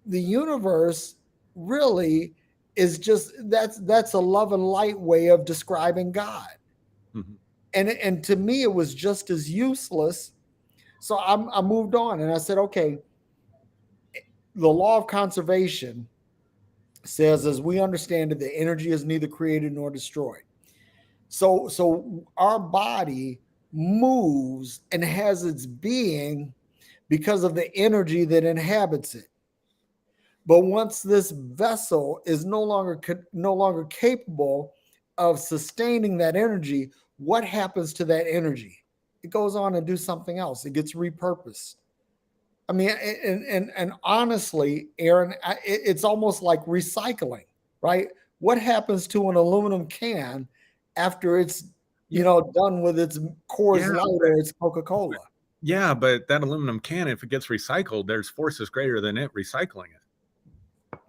the universe really is just, that's a love and light way of describing God. Mm-hmm. And to me it was just as useless. So I moved on, and I said, okay, the law of conservation says, as we understand it, the energy is neither created nor destroyed. So our body moves and has its being because of the energy that inhabits it. But once this vessel is no longer capable of sustaining that energy, what happens to that energy? It goes on and do something else. It gets repurposed. I mean, and honestly, Aaron, it's almost like recycling, right? What happens to an aluminum can after it's done with its Coors Yeah, Light or its Coca-Cola? yeah, but that aluminum can, if it gets recycled, there's forces greater than it recycling it.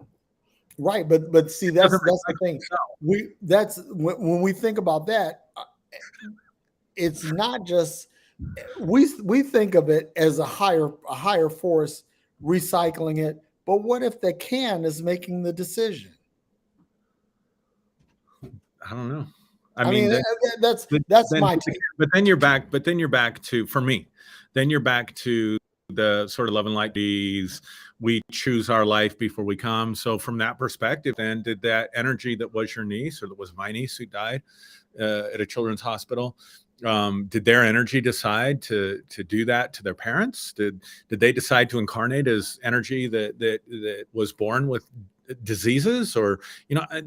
Right, but see, It that's doesn't the recycle thing. itself. That's when we think about that, it's not just, we think of it as a higher force recycling it, but what if the can is making the decision? I don't know. I mean, that's then my take. but then you're back. But then you're back to, for me, then you're back to the sort of love and light bees. We choose our life before we come. So from that perspective, then did that energy that was your niece, or that was my niece who died at a children's hospital, did their energy decide to do that to their parents? Did they decide to incarnate as energy that was born with diseases? Or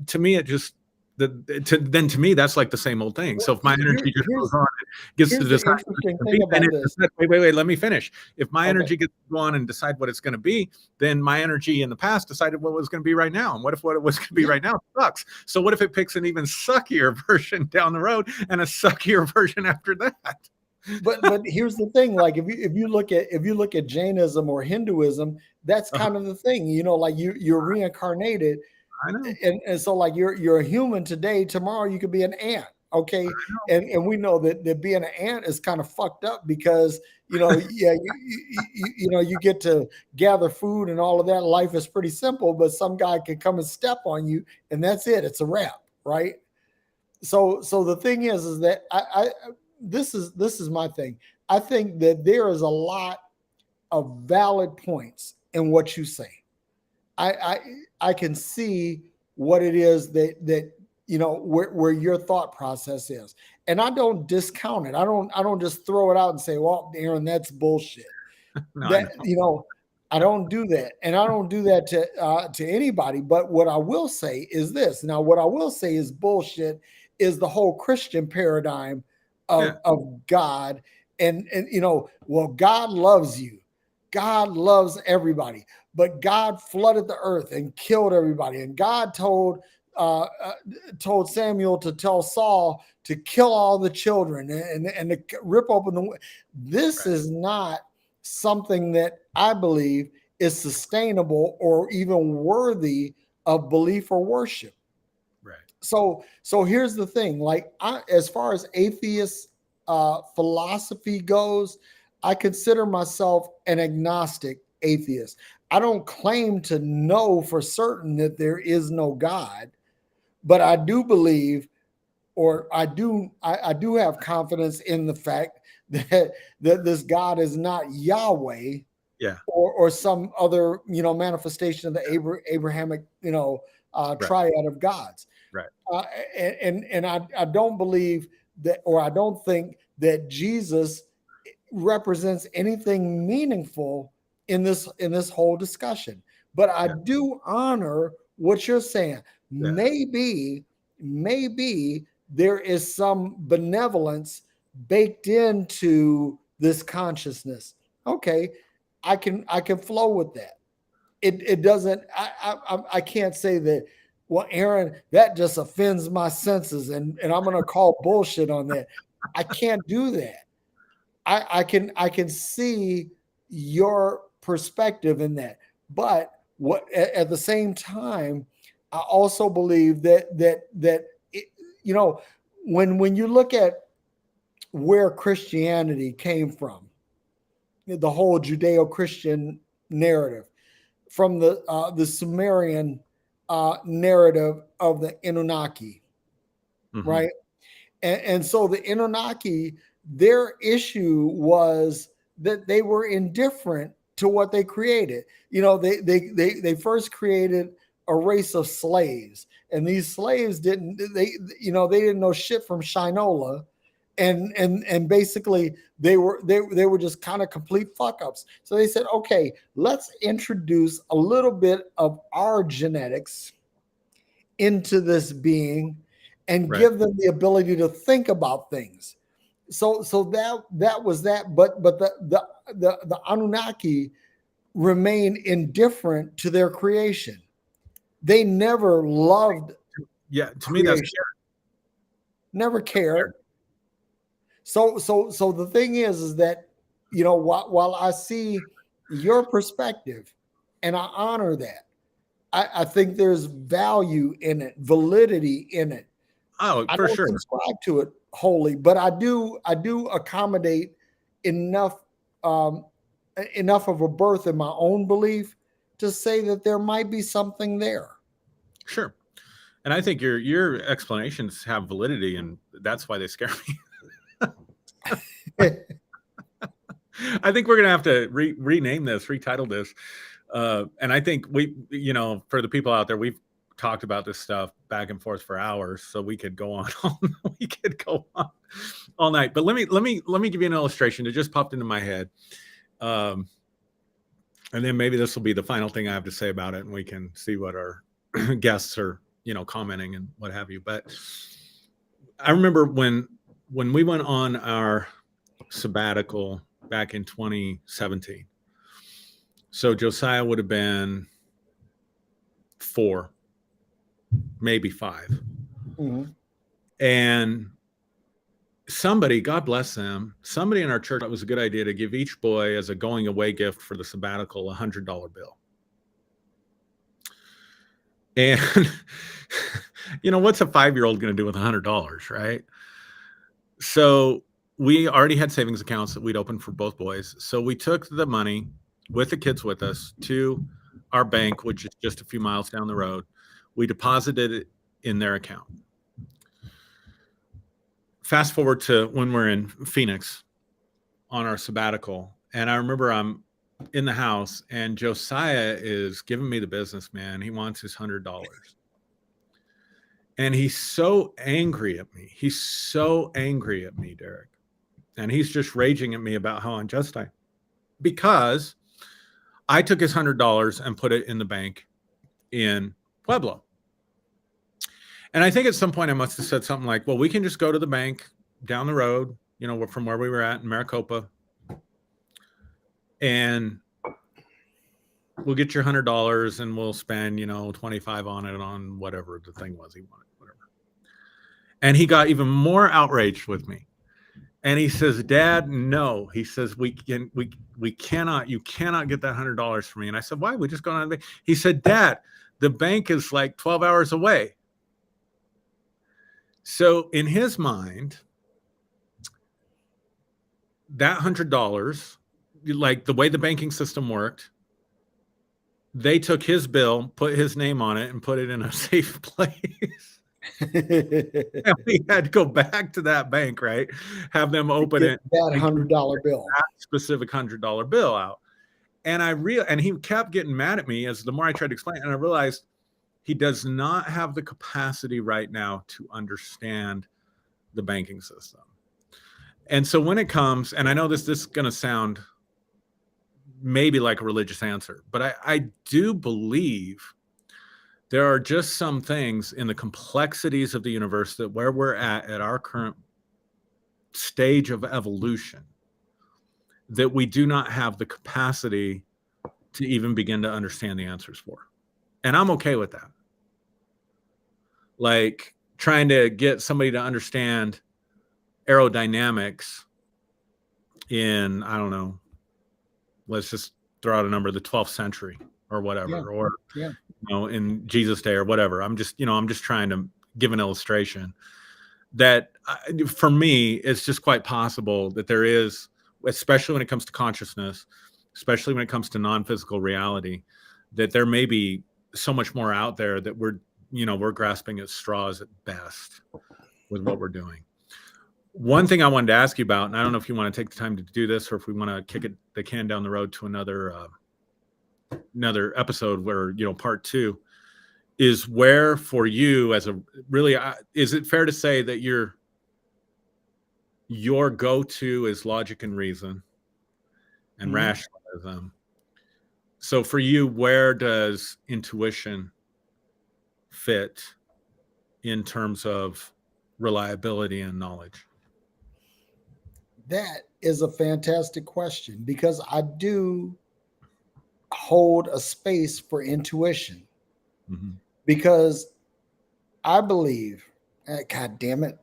to me, it just to me, that's like the same old thing. Well, So if my energy just goes on, it gets to here's the decide what it's interesting going to thing be, then about this. wait, let me finish. If my Okay. energy gets to go on and decide what it's going to be, then my energy in the past decided what it was going to be right now. And what if what it was going to be right now sucks? So what if it picks an even suckier version down the road and a suckier version after that? but here's the thing, like if you look at Jainism or Hinduism, that's Uh-huh. kind of the thing, like you're reincarnated, I know. and so like you're a human today, tomorrow you could be an ant. Okay. And we know that being an ant is kind of fucked up because yeah, you get to gather food and all of that. Life is pretty simple, but some guy can come and step on you and that's it, it's a wrap, right? So the thing is that I this is my thing. I think that there is a lot of valid points in what you say. I I can see what it is that where your thought process is, and I don't discount it. I don't just throw it out and say, "Well, Aaron, that's bullshit." No, I That know. I don't do that, and I don't do that to anybody. But what I will say is this. Now, what I will say is bullshit is the whole Christian paradigm Yeah. of God, and well, God loves you, God loves everybody, but God flooded the earth and killed everybody, and God told Samuel to tell Saul to kill all the children and to rip open the. This Right. is not something that I believe is sustainable or even worthy of belief or worship. Right. So here's the thing, like as far as atheist philosophy goes, I consider myself an agnostic atheist. I don't claim to know for certain that there is no God, but I do believe, or I do have confidence in the fact that this God is not Yahweh Yeah. or some other manifestation of the Abrahamic Right. triad of gods. Right. uh, and I don't believe that, or I don't think that Jesus represents anything meaningful in this whole discussion. But I Yeah. do honor what you're saying. Yeah. Maybe there is some benevolence baked into this consciousness. Okay, I can flow with that. It doesn't. I can't say that. Well, Aaron, that just offends my senses, and I'm going to call bullshit on that. I can't do that. I can see your perspective in that, but what at the same time, I also believe that it, you know when you look at where Christianity came from, the whole Judeo-Christian narrative from the Sumerian narrative of the Anunnaki, Hmm. right? And so the Anunnaki, their issue was that they were indifferent to what they created. They first created a race of slaves, and these slaves they didn't know shit from Shinola, and basically they were just kind of complete fuck ups. So they said, okay, let's introduce a little bit of our genetics into this being and Right. give them the ability to think about things. So that was that, but the Anunnaki remain indifferent to their creation. They never loved Yeah. To me, that's creation, never cared. So the thing is that while I see your perspective and I honor that, I think there's value in it, validity in it. oh, I for don't sure. subscribe to it wholly, but I do accommodate enough um, enough of a birth in my own belief to say that there might be something there. Sure. And I think your explanations have validity, and that's why they scare me. I think we're gonna have to rename this, retitle this, and I think for the people out there, we've talked about this stuff back and forth for hours, so we could go on. We could go on all night. But let me give you an illustration that just popped into my head, um, and then maybe this will be the final thing I have to say about it, and we can see what our guests are commenting and what have you. But I remember when we went on our sabbatical back in 2017. So Josiah would have been 4, maybe 5. Mhm. And somebody, God bless them, somebody in our church thought it was a good idea to give each boy as a going away gift for the sabbatical $100 bill. And what's a 5-year-old going to do with $100, right? So we already had savings accounts that we'd opened for both boys. So we took the money with the kids with us to our bank, which is just a few miles down the road. We deposited it in their account. Fast forward to when we're in Phoenix on our sabbatical. And I remember I'm in the house and Josiah is giving me the business, man. He wants his $100. And he's so angry at me. He's so angry at me, Derrick. And he's just raging at me about how unjust I am. Because I took his $100 and put it in the bank in Pueblo. And I think at some point I must have said something like, well, we can just go to the bank down the road, from where we were at in Maricopa. And we'll get your $100 and we'll spend, $25 on it on whatever the thing was he wanted, whatever. And he got even more outraged with me. And he says, Dad, no. He says, we cannot, you cannot get that $100 from me. And I said, why? We just go on the bank. He said, Dad, the bank is like 12 hours away. So in his mind, that $100, like the way the banking system worked, they took his bill, put his name on it, and put it in a safe place. And we had to go back to that bank, right? Have them open it. That $100 bill. That specific $100 bill out. And and he kept getting mad at me as the more I tried to explain. And I realized he does not have the capacity right now to understand the banking system. And so when it comes, and I know this is going to sound maybe like a religious answer, but I do believe there are just some things in the complexities of the universe that where we're at our current stage of evolution that we do not have the capacity to even begin to understand the answers for. And I'm okay with that. Like trying to get somebody to understand aerodynamics in, I don't know, let's just throw out a number, the 12th century or whatever, or in Jesus' day or whatever. I'm just trying to give an illustration that for me, it's just quite possible that there is, especially when it comes to consciousness, especially when it comes to non-physical reality, that there may be so much more out there that we're grasping at straws at best with what we're doing. One thing I wanted to ask you about, and I don't know if you want to take the time to do this or if we want to kick the can down the road to another episode where, part 2, is where for you as is it fair to say that your go-to is logic and reason and rationalism? So for you, where does intuition fit in terms of reliability and knowledge? That is a fantastic question because I do hold a space for intuition because I believe, God damn it,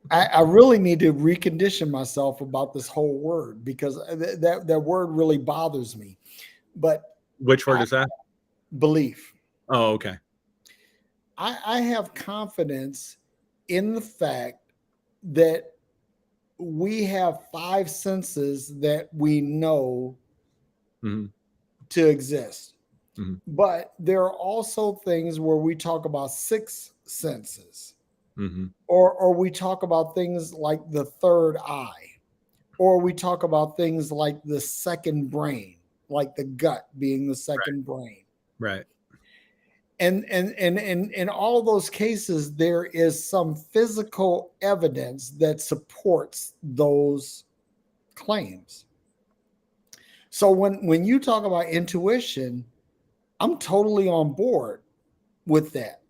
I really need to recondition myself about this whole word because that word really bothers me. But which word is that? Belief. Oh, okay. I have confidence in the fact that we have 5 senses that we know to exist. But there are also things where we talk about 6 senses. Or we talk about things like the third eye, or we talk about things like the second brain, like the gut being the second brain. Right. And in all those cases, there is some physical evidence that supports those claims. So when you talk about intuition, I'm totally on board with that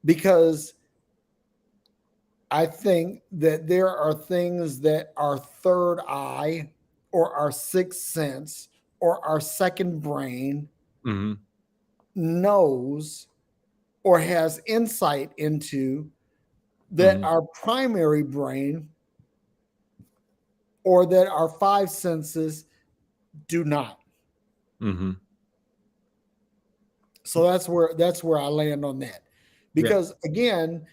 because I think that there are things that our third eye or our 6th sense or our second brain knows or has insight into that our primary brain or that our five senses do not. Mm-hmm. So that's where I land on that. Because again,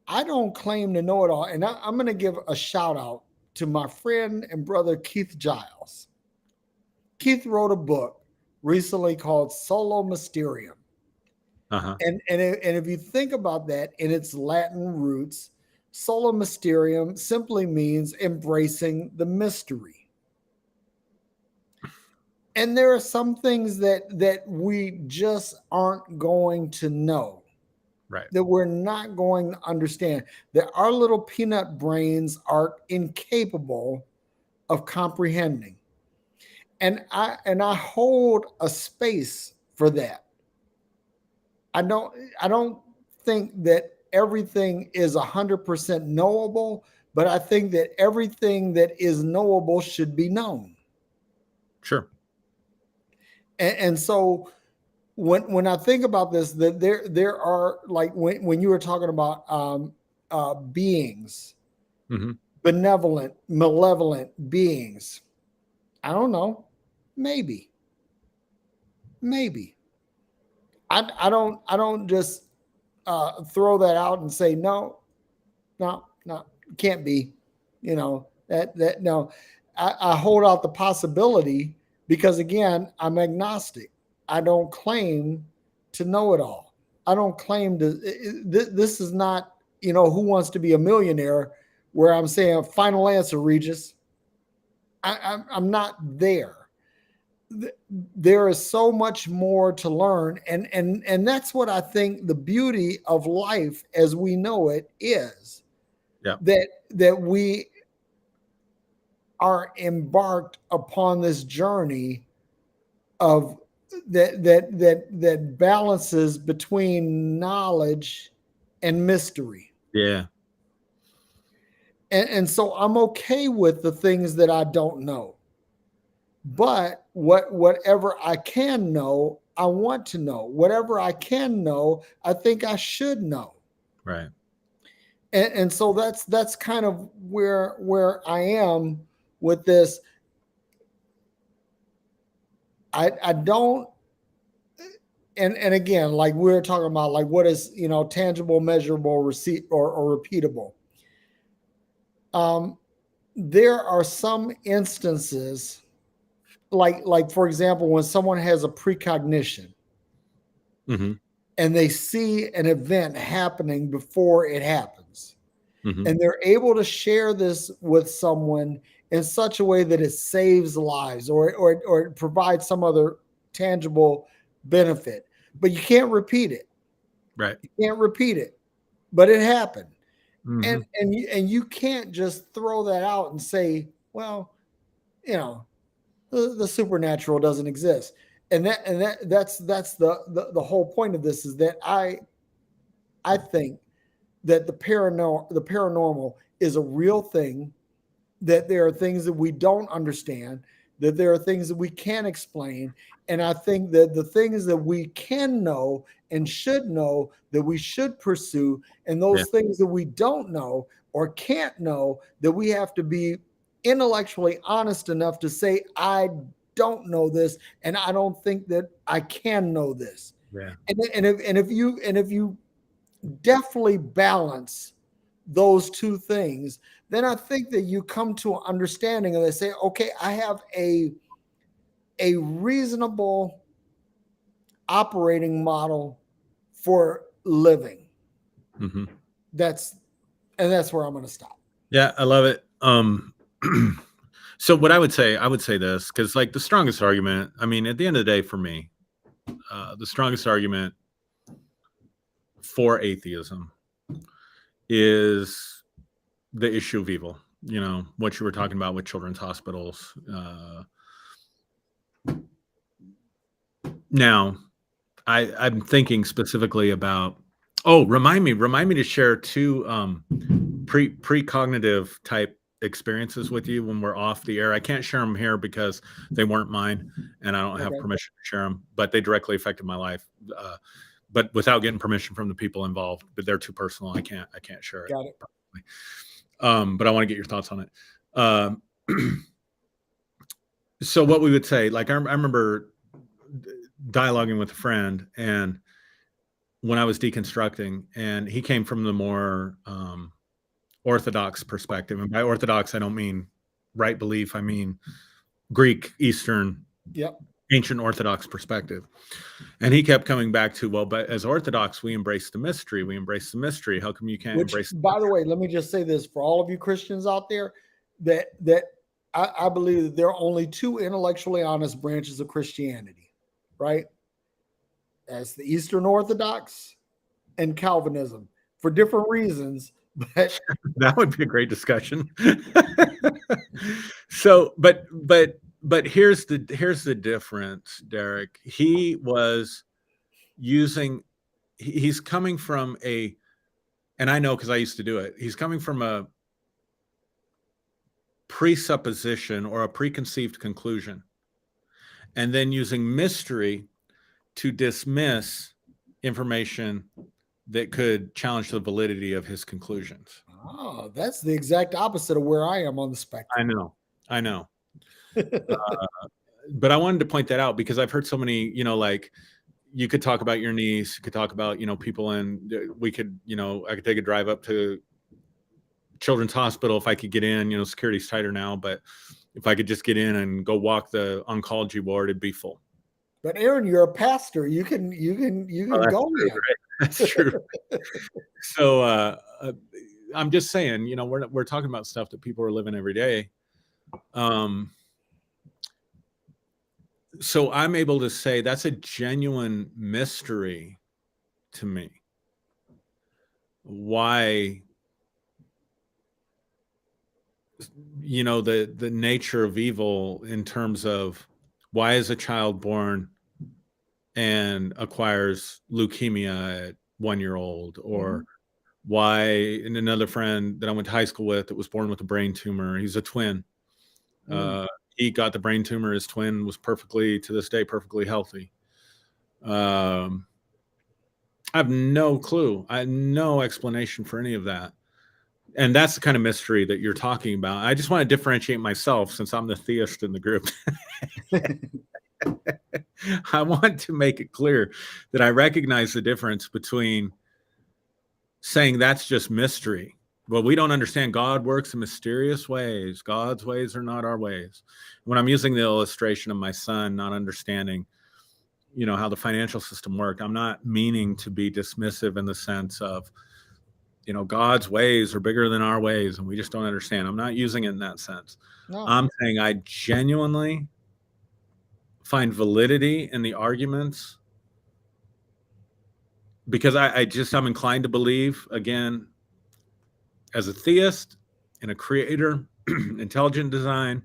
I don't claim to know it all. And I'm going to give a shout out to my friend and brother Keith Giles. Keith wrote a book recently called Solo Mysterium. Uh-huh. And if you think about that in its Latin roots, Solo Mysterium simply means embracing the mystery. And there are some things that we just aren't going to know. Right. That we're not going to understand, that our little peanut brains are incapable of comprehending. And I hold a space for that. I don't think that everything is 100% knowable, but I think that everything that is knowable should be known. Sure. And so when I think about this, that there are, like when you were talking about beings, Mm-hmm. benevolent, malevolent beings. I don't know. Maybe. Maybe. I don't just throw that out and say no, no, no, can't be. You know, that no. I hold out the possibility because again, I'm agnostic. I don't claim to know it all. I don't claim to. This is not, you know, Who Wants to Be a Millionaire, where I'm saying final answer, Regis. I'm not there. There is so much more to learn, and that's what I think the beauty of life as we know it is. Yeah. That we are embarked upon this journey of that balances between knowledge and mystery. Yeah. And so I'm okay with the things that I don't know. But whatever I can know, I want to know. Whatever I can know, I think I should know. Right. And so that's kind of where I am with this. I don't, and again, like we were talking about, like what is, you know, tangible, measurable, receipt or repeatable. There are some instances, like for example, when someone has a precognition Mm-hmm. and they see an event happening before it happens, Mm-hmm. and they're able to share this with someone in such a way that it saves lives or it provides some other tangible benefit, but you can't repeat it. Right. You can't repeat it, but it happened. Mm-hmm. And you can't just throw that out and say, well, you know, the supernatural doesn't exist. That's the whole point of this, is that I think that the paranormal is a real thing, that there are things that we don't understand, that there are things that we can't explain. And I think that the things that we can know and should know, that we should pursue, and Yeah. those things that we don't know or can't know, that we have to be intellectually honest enough to say, I don't know this, and I don't think that I can know this. Yeah. And if you definitely balance those two things, then I think that you come to an understanding and they say, okay, I have a reasonable operating model for living. Mm-hmm. That's where I'm going to stop. Yeah, I love it. So what I would say this, because like the strongest argument, I mean, at the end of the day, for me, the strongest argument for atheism is the issue of evil. You know, what you were talking about with children's hospitals. Now, I'm thinking specifically about. Oh, remind me to share two precognitive type experiences with you when we're off the air. I can't share them here because they weren't mine, and I don't have Okay. permission to share them. But they directly affected my life. but without getting permission from the people involved. But they're too personal. I can't share it. Got it. But I want to get your thoughts on it. So what we would say, like I remember dialoguing with a friend, and when I was deconstructing, and he came from the more orthodox perspective. And by orthodox, I don't mean right belief. I mean Greek, Eastern, Yep. ancient Orthodox perspective. And he kept coming back to, well, but as Orthodox, we embrace the mystery. We embrace the mystery. How come you can't embrace? By the way, let me just say this for all of you Christians out there, that I believe that there are only two intellectually honest branches of Christianity, right? That's the Eastern Orthodox and Calvinism for different reasons. But that would be a great discussion. So, but here's the difference, Derrick. He was using, he's coming from a, and I know because I used to do it, he's coming from a presupposition or a preconceived conclusion, and then using mystery to dismiss information that could challenge the validity of his conclusions. Oh, that's the exact opposite of where I am on the spectrum. I know. But I wanted to point that out because I've heard so many, like you could talk about your niece, you could talk about, people, and we could, I could take a drive up to Children's Hospital if I could get in. Security's tighter now, but if I could just get in and go walk the oncology ward, it'd be full. But Aaron, you're a pastor. You can go there. Right? That's true. So I'm just saying, we're talking about stuff that people are living every day. So I'm able to say that's a genuine mystery to me. Why, the nature of evil in terms of why is a child born and acquires leukemia at 1 year old, or why, and another friend that I went to high school with that was born with a brain tumor, he's a twin. He got the brain tumor. His twin was to this day, perfectly healthy. I have no clue. I have no explanation for any of that. And that's the kind of mystery that you're talking about. I just want to differentiate myself since I'm the theist in the group. I want to make it clear that I recognize the difference between saying that's just mystery. Well, we don't understand. God works in mysterious ways. God's ways are not our ways. When I'm using the illustration of my son not understanding, how the financial system worked, I'm not meaning to be dismissive in the sense of, God's ways are bigger than our ways and we just don't understand. I'm not using it in that sense. No. I'm saying I genuinely find validity in the arguments because I'm inclined to believe, again, as a theist and a creator, intelligent design,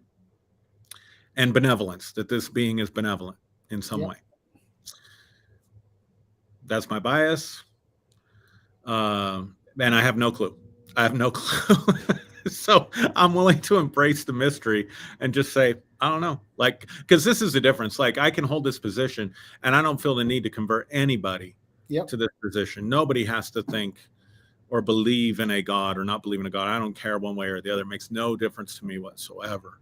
and benevolence, that this being is benevolent in some way. That's my bias. And I have no clue. So I'm willing to embrace the mystery and just say, I don't know. Because this is the difference. I can hold this position and I don't feel the need to convert anybody to this position. Nobody has to think or believe in a God or not believe in a God. I don't care one way or the other. It makes no difference to me whatsoever.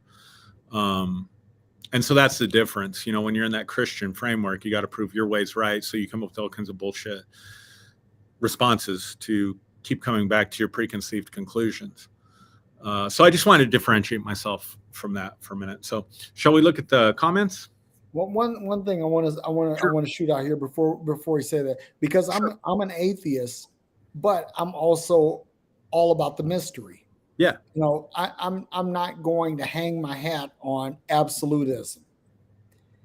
And so that's the difference. When you're in that Christian framework, you got to prove your way's right. So you come up with all kinds of bullshit responses to keep coming back to your preconceived conclusions. So I just wanted to differentiate myself from that for a minute. So shall we look at the comments? Well, one thing I want to shoot out here before we say that, because I'm an atheist, but I'm also all about the mystery. Yeah. I'm not going to hang my hat on absolutism.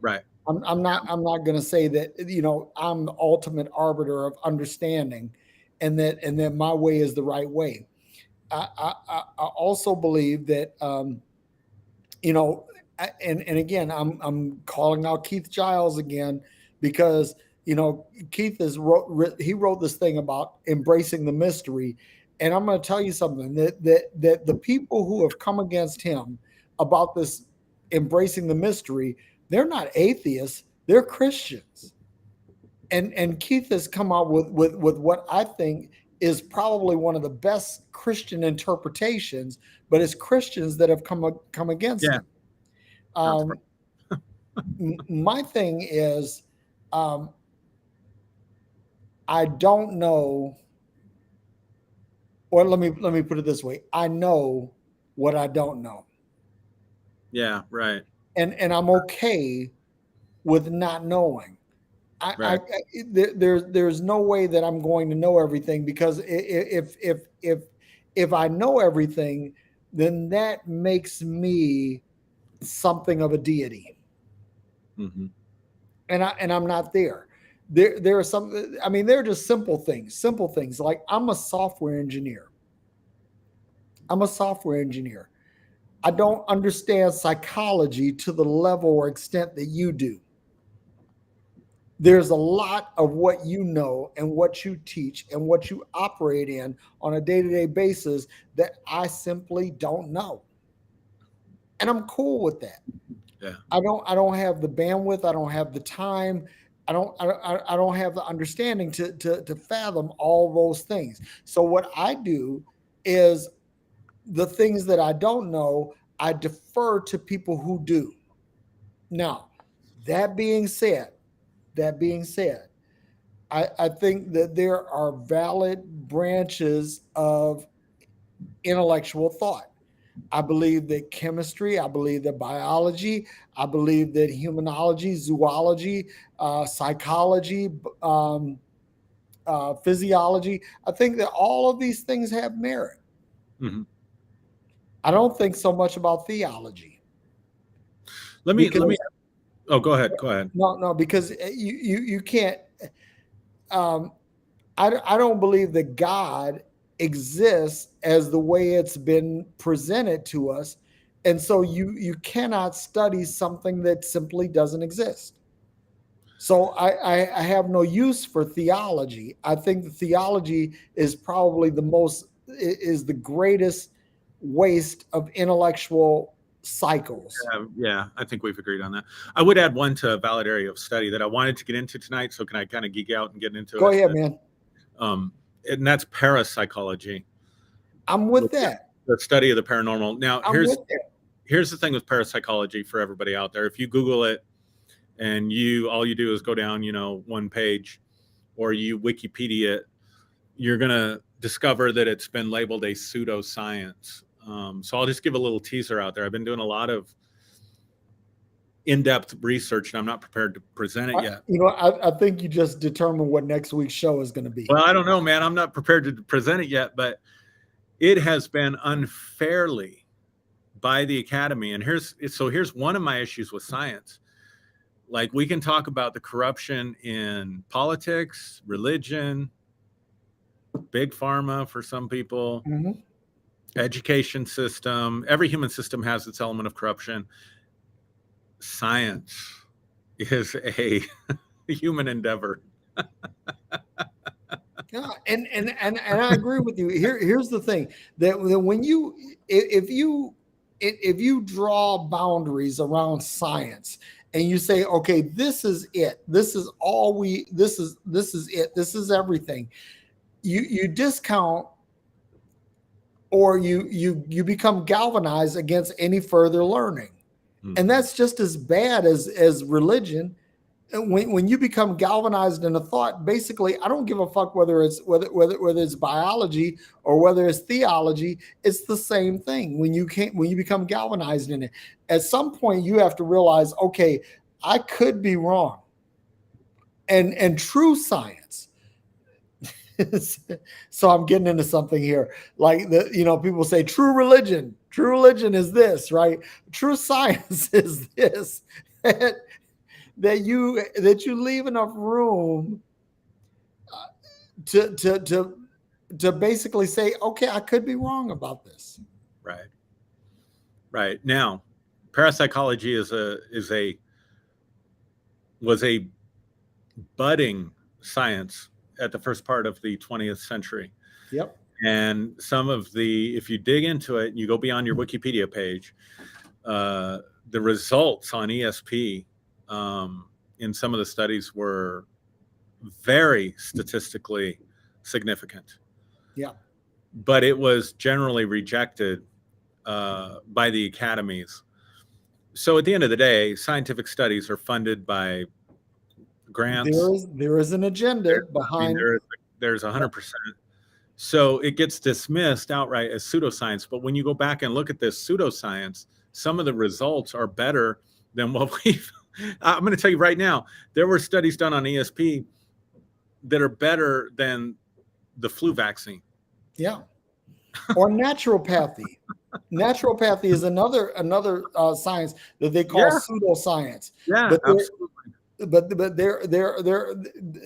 Right. I'm not going to say that, I'm the ultimate arbiter of understanding and that my way is the right way. I also believe that, and again, I'm calling out Keith Giles again, because, Keith he wrote this thing about embracing the mystery. And I'm going to tell you something, that the people who have come against him about this embracing the mystery, they're not atheists, they're Christians. and Keith has come out with what I think is probably one of the best Christian interpretations, but it's Christians that have come against Yeah, him. that's right. Um, my thing is, um, I don't know, or let me put it this way: I know what I don't know, Yeah, right, and I'm okay with not knowing. right. There's no way that I'm going to know everything, because if I know everything, then that makes me something of a deity, Hmm. and I'm not there. There are some. I mean, they're just simple things like I'm a software engineer. I'm a software engineer. I don't understand psychology to the level or extent that you do. There's a lot of what you know and what you teach and what you operate in on a day-to-day basis that I simply don't know. And I'm cool with that. Yeah. I don't have the bandwidth, I don't have the time, I don't have the understanding to fathom all those things. So what I do is, the things that I don't know, I defer to people who do. Now, that being said, that being said, I think that there are valid branches of intellectual thought. I believe that chemistry, I believe that biology, I believe that humanology, zoology, psychology, physiology, I think that all of these things have merit. Hmm. I don't think so much about theology, Let me. because Oh, go ahead. Go ahead. no, because you can't. Um, I don't believe that God exists as the way it's been presented to us, and so you cannot study something that simply doesn't exist. So I have no use for theology. I think the theology is probably is the greatest waste of intellectual cycles. Yeah, I think we've agreed on that. I would add one to a valid area of study that I wanted to get into tonight. So can I kind of geek out and get into Go it? ahead, man. Um, and that's parapsychology, I'm with which is that. the study of the paranormal. Now, I'm with that. here's the thing with parapsychology for everybody out there. If you Google it and you all you do is go down, one page, or you Wikipedia it, you're gonna discover that it's been labeled a pseudoscience. So I'll just give a little teaser out there. I've been doing a lot of in-depth research, and I'm not prepared to present it yet. I think you just determined what next week's show is going to be. Well, I don't know, man. I'm not prepared to present it yet, but it has been unfairly by the academy. And here's one of my issues with science. Like, we can talk about the corruption in politics, religion, big pharma for some people, Mhm. education system. Every human system has its element of corruption. Science is a human endeavor. Yeah, and I agree with you. Here's the thing, that when if you draw boundaries around science, and you say, okay, this is it, this is it, this is everything, you discount, or you become galvanized against any further learning. And Mhm. that's just as bad as religion. When you become galvanized in a thought, basically, I don't give a fuck whether it's biology or whether it's theology. It's the same thing. When you become galvanized in it, at some point you have to realize, okay, I could be wrong. And true science. So I'm getting into something here. Like, people say true religion. True religion is this, right? True science is this. That you leave enough room to basically say, okay, I could be wrong about this. Right. Right. Now, parapsychology was a budding science at the first part of the 20th century. Yep. And if you dig into it, you go beyond your Wikipedia page, the results on ESP in some of the studies were very statistically significant. Yeah. But it was generally rejected by the academies. So at the end of the day, scientific studies are funded by grants. There is an agenda behind. There's 100%. So it gets dismissed outright as pseudoscience. But when you go back and look at this pseudoscience, some of the results are better than what we've. I'm going to tell you right now, there were studies done on ESP that are better than the flu vaccine. Yeah. Or naturopathy. Naturopathy is another science that they call pseudoscience. Yeah, but absolutely. But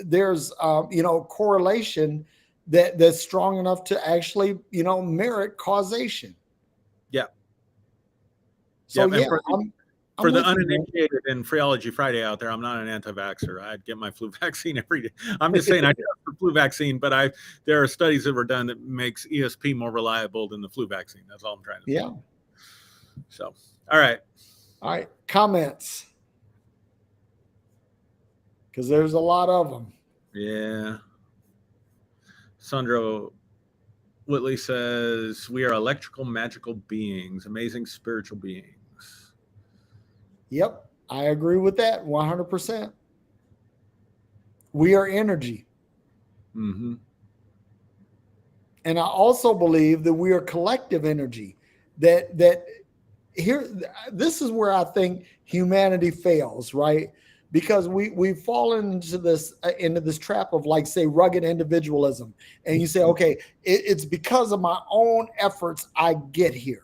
there's correlation that's strong enough to actually merit causation. Yeah. So for the uninitiated in Phreology Friday out there, I'm not an anti-vaxxer. I'd get my flu vaccine every day. I'm just saying I get the flu vaccine, but there are studies that were done that makes ESP more reliable than the flu vaccine. That's all I'm trying to say. Yeah. So, all right. Comments. Because there's a lot of them. Yeah. Sandro Whitley says, we are electrical, magical beings, amazing spiritual beings. Yep, I agree with that 100%. We are energy. Mm-hmm. And I also believe that we are collective energy. That here, this is where I think humanity fails, right? Because we've fallen into this trap of, like, say, rugged individualism. And you say, okay, it's because of my own efforts I get here.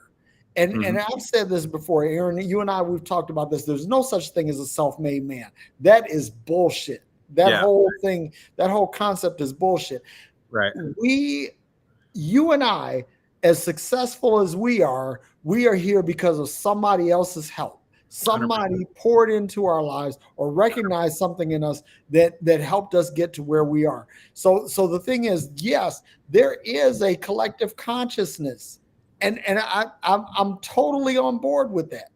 And I've said this before, Aaron, you and I, we've talked about this. There's no such thing as a self-made man. That is bullshit. That whole thing, that whole concept is bullshit. Right. You and I, as successful as we are here because of somebody else's help. Somebody 100%. poured into our lives or recognized something in us that helped us get to where we are. So the thing is, yes, there is a collective consciousness. And I'm totally on board with that.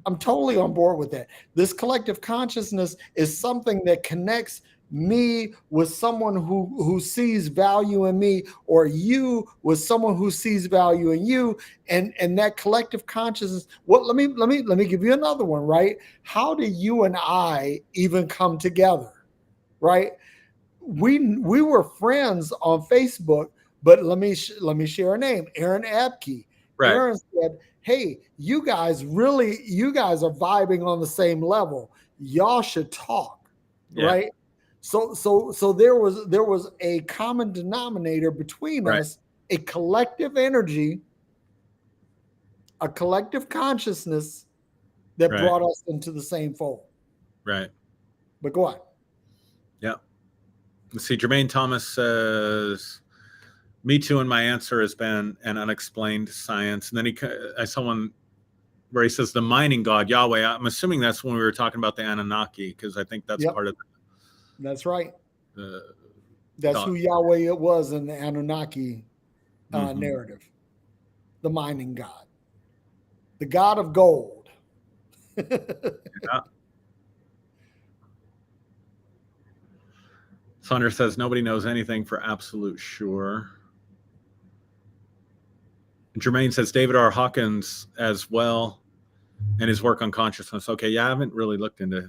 I'm totally on board with that. This collective consciousness is something that connects me with someone who sees value in me, or you with someone who sees value in you, and that collective consciousness. Well, let me give you another one, right? How do you and I even come together, right? We were friends on Facebook. But let me share a name, Aaron Abke. Right. Aaron said, hey, you guys are vibing on the same level. Y'all should talk, right? So there was a common denominator between us, a collective energy, a collective consciousness that brought us into the same fold. Right. But go on. Yeah. Let's see, Jermaine Thomas says, me too, and my answer has been an unexplained science. And then I saw one where he says the mining god Yahweh. I'm assuming that's when we were talking about the Anunnaki, because I think that's part of. That's right. That's who Yahweh it was in the Anunnaki narrative. The mining god, the god of gold. Yeah. Thunder says nobody knows anything for absolute sure. Jermaine says David R. Hawkins as well, and his work on consciousness. Okay, yeah, I haven't really looked into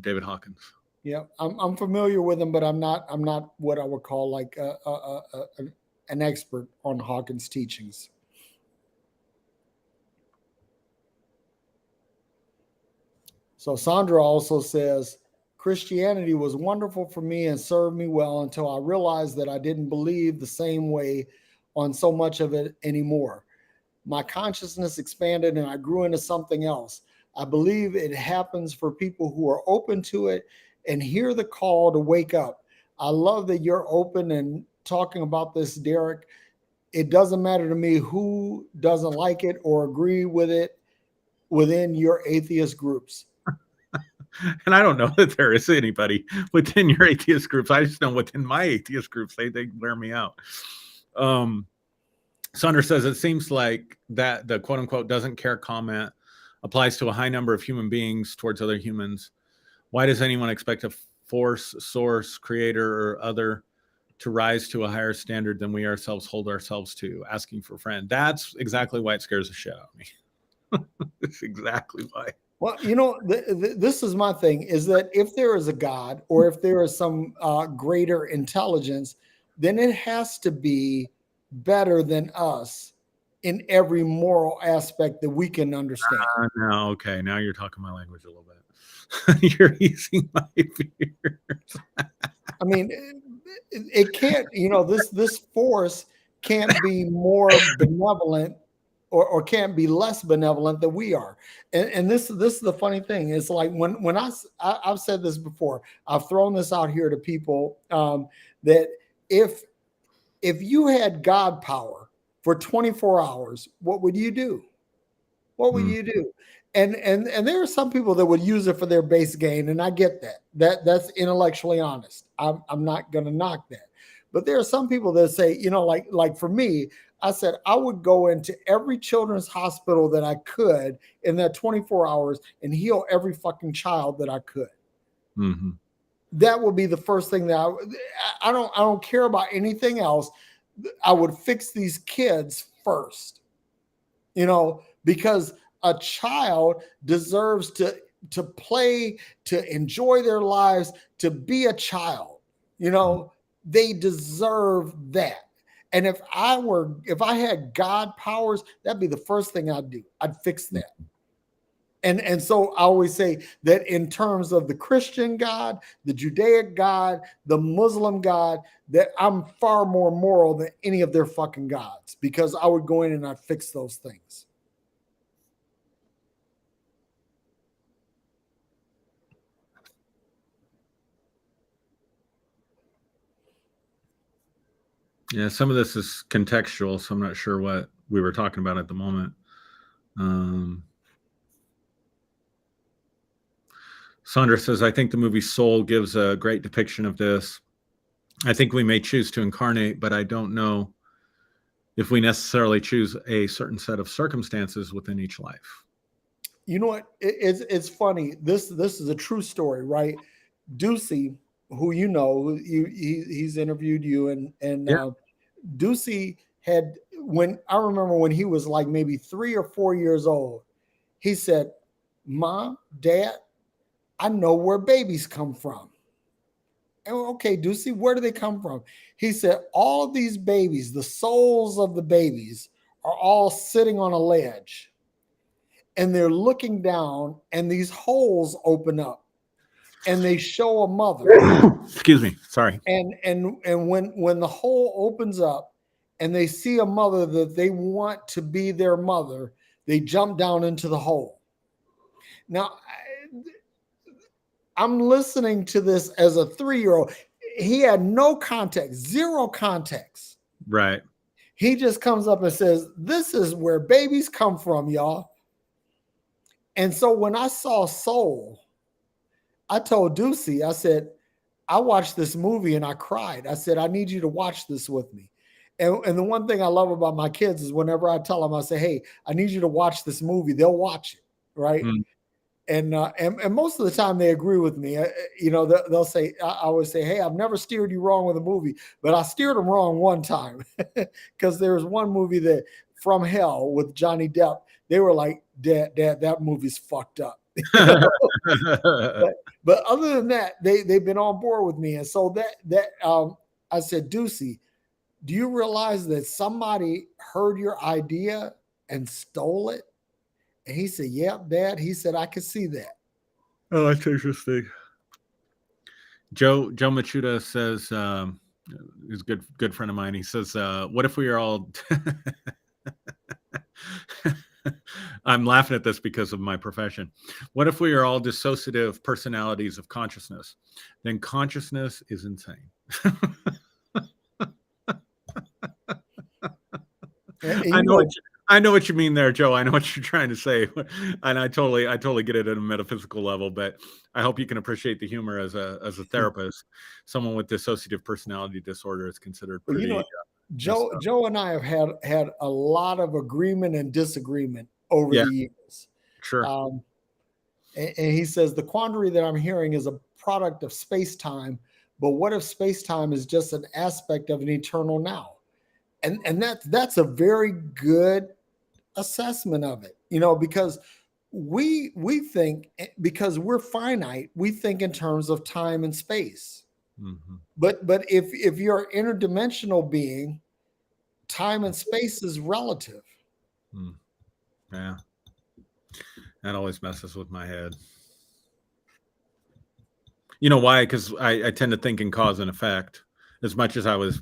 David Hawkins. Yeah, I'm familiar with him, but I'm not what I would call like an expert on Hawkins' teachings. So Sandra also says, Christianity was wonderful for me and served me well until I realized that I didn't believe the same way on so much of it anymore. My consciousness expanded and I grew into something else. I believe it happens for people who are open to it and hear the call to wake up. I love that you're open and talking about this, Derrick. It doesn't matter to me who doesn't like it or agree with it within your atheist groups. And I don't know that there is anybody within your atheist groups. I just know within my atheist groups, they wear me out. Saunders says, it seems like that the quote unquote doesn't care comment applies to a high number of human beings towards other humans. Why does anyone expect to force, source, creator, or other to rise to a higher standard than we ourselves hold ourselves to, asking for friend. That's exactly why it scares the shit out of me. That's exactly why. Well, this is my thing, is that if there is a God or if there is some greater intelligence, then it has to be better than us in every moral aspect that we can understand. No, okay. Now you're talking my language a little bit. You're easing my fears. I mean, it can't, this force can't be more benevolent or can't be less benevolent than we are. And this is the funny thing. It's like when I've said this before, I've thrown this out here to people, that if you had God power for 24 hours, what would you do? What would you do? And there are some people that would use it for their base gain, and I get that. That's intellectually honest. I'm not going to knock that. But there are some people that say, like for me, I said I would go into every children's hospital that I could in that 24 hours and heal every fucking child that I could. Mm-hmm. That would be the first thing that I don't care about anything else. I would fix these kids first, because a child deserves to play, to enjoy their lives, to be a child. They deserve that. And if I had God powers, that'd be the first thing I'd do. I'd fix that. And so I always say that in terms of the Christian God, the Judaic God, the Muslim God, that I'm far more moral than any of their fucking gods, because I would go in and I'd fix those things. Yeah, some of this is contextual, so I'm not sure what we were talking about at the moment. Sandra says, I think the movie Soul gives a great depiction of this. I think we may choose to incarnate, but I don't know if we necessarily choose a certain set of circumstances within each life. You know what? It's funny. This is a true story, right? Ducey, who he's interviewed you, and Yeah. Ducey had, when I remember when he was like maybe 3 or 4 years old, he said, "Mom, Dad, I know where babies come from." And okay, Ducey, where do they come from? He said, all of these babies, the souls of the babies, are all sitting on a ledge, and they're looking down, and these holes open up, and they show a mother. Excuse me. Sorry. And when the hole opens up and they see a mother that they want to be their mother, they jump down into the hole. Now, I'm listening to this as a 3-year-old. He had no context, zero context. Right. He just comes up and says, "This is where babies come from, y'all." And so when I saw Soul, I told Ducey, I said, I watched this movie and I cried. I said, I need you to watch this with me. And the one thing I love about my kids is whenever I tell them, I say, hey, I need you to watch this movie, they'll watch it. Right. And most of the time they agree with me. They'll say, I always say, hey, I've never steered you wrong with a movie, but I steered them wrong one time, because there was one movie that From Hell with Johnny Depp. They were like, Dad, that movie's fucked up. But other than that, they've been on board with me. And so I said, Ducey, do you realize that somebody heard your idea and stole it? And he said, yep, Dad. He said, I could see that. Oh, that's interesting. Joe Machuda says, he's a good friend of mine. He says, what if we are all I'm laughing at this because of my profession. What if we are all dissociative personalities of consciousness? Then consciousness is insane. I know what you mean there, Joe. I know what you're trying to say, and I totally get it at a metaphysical level. But I hope you can appreciate the humor as a therapist. Someone with dissociative personality disorder is considered pretty. Joe and I have had a lot of agreement and disagreement over the years. Sure. And he says the quandary that I'm hearing is a product of space-time, but what if space-time is just an aspect of an eternal now? And that's a very good assessment of it, because we think, because we're finite, we think in terms of time and space. Mm-hmm. But if you're an interdimensional being, time and space is relative. Yeah, that always messes with my head. You know why? Because I tend to think in cause and effect. As much as I was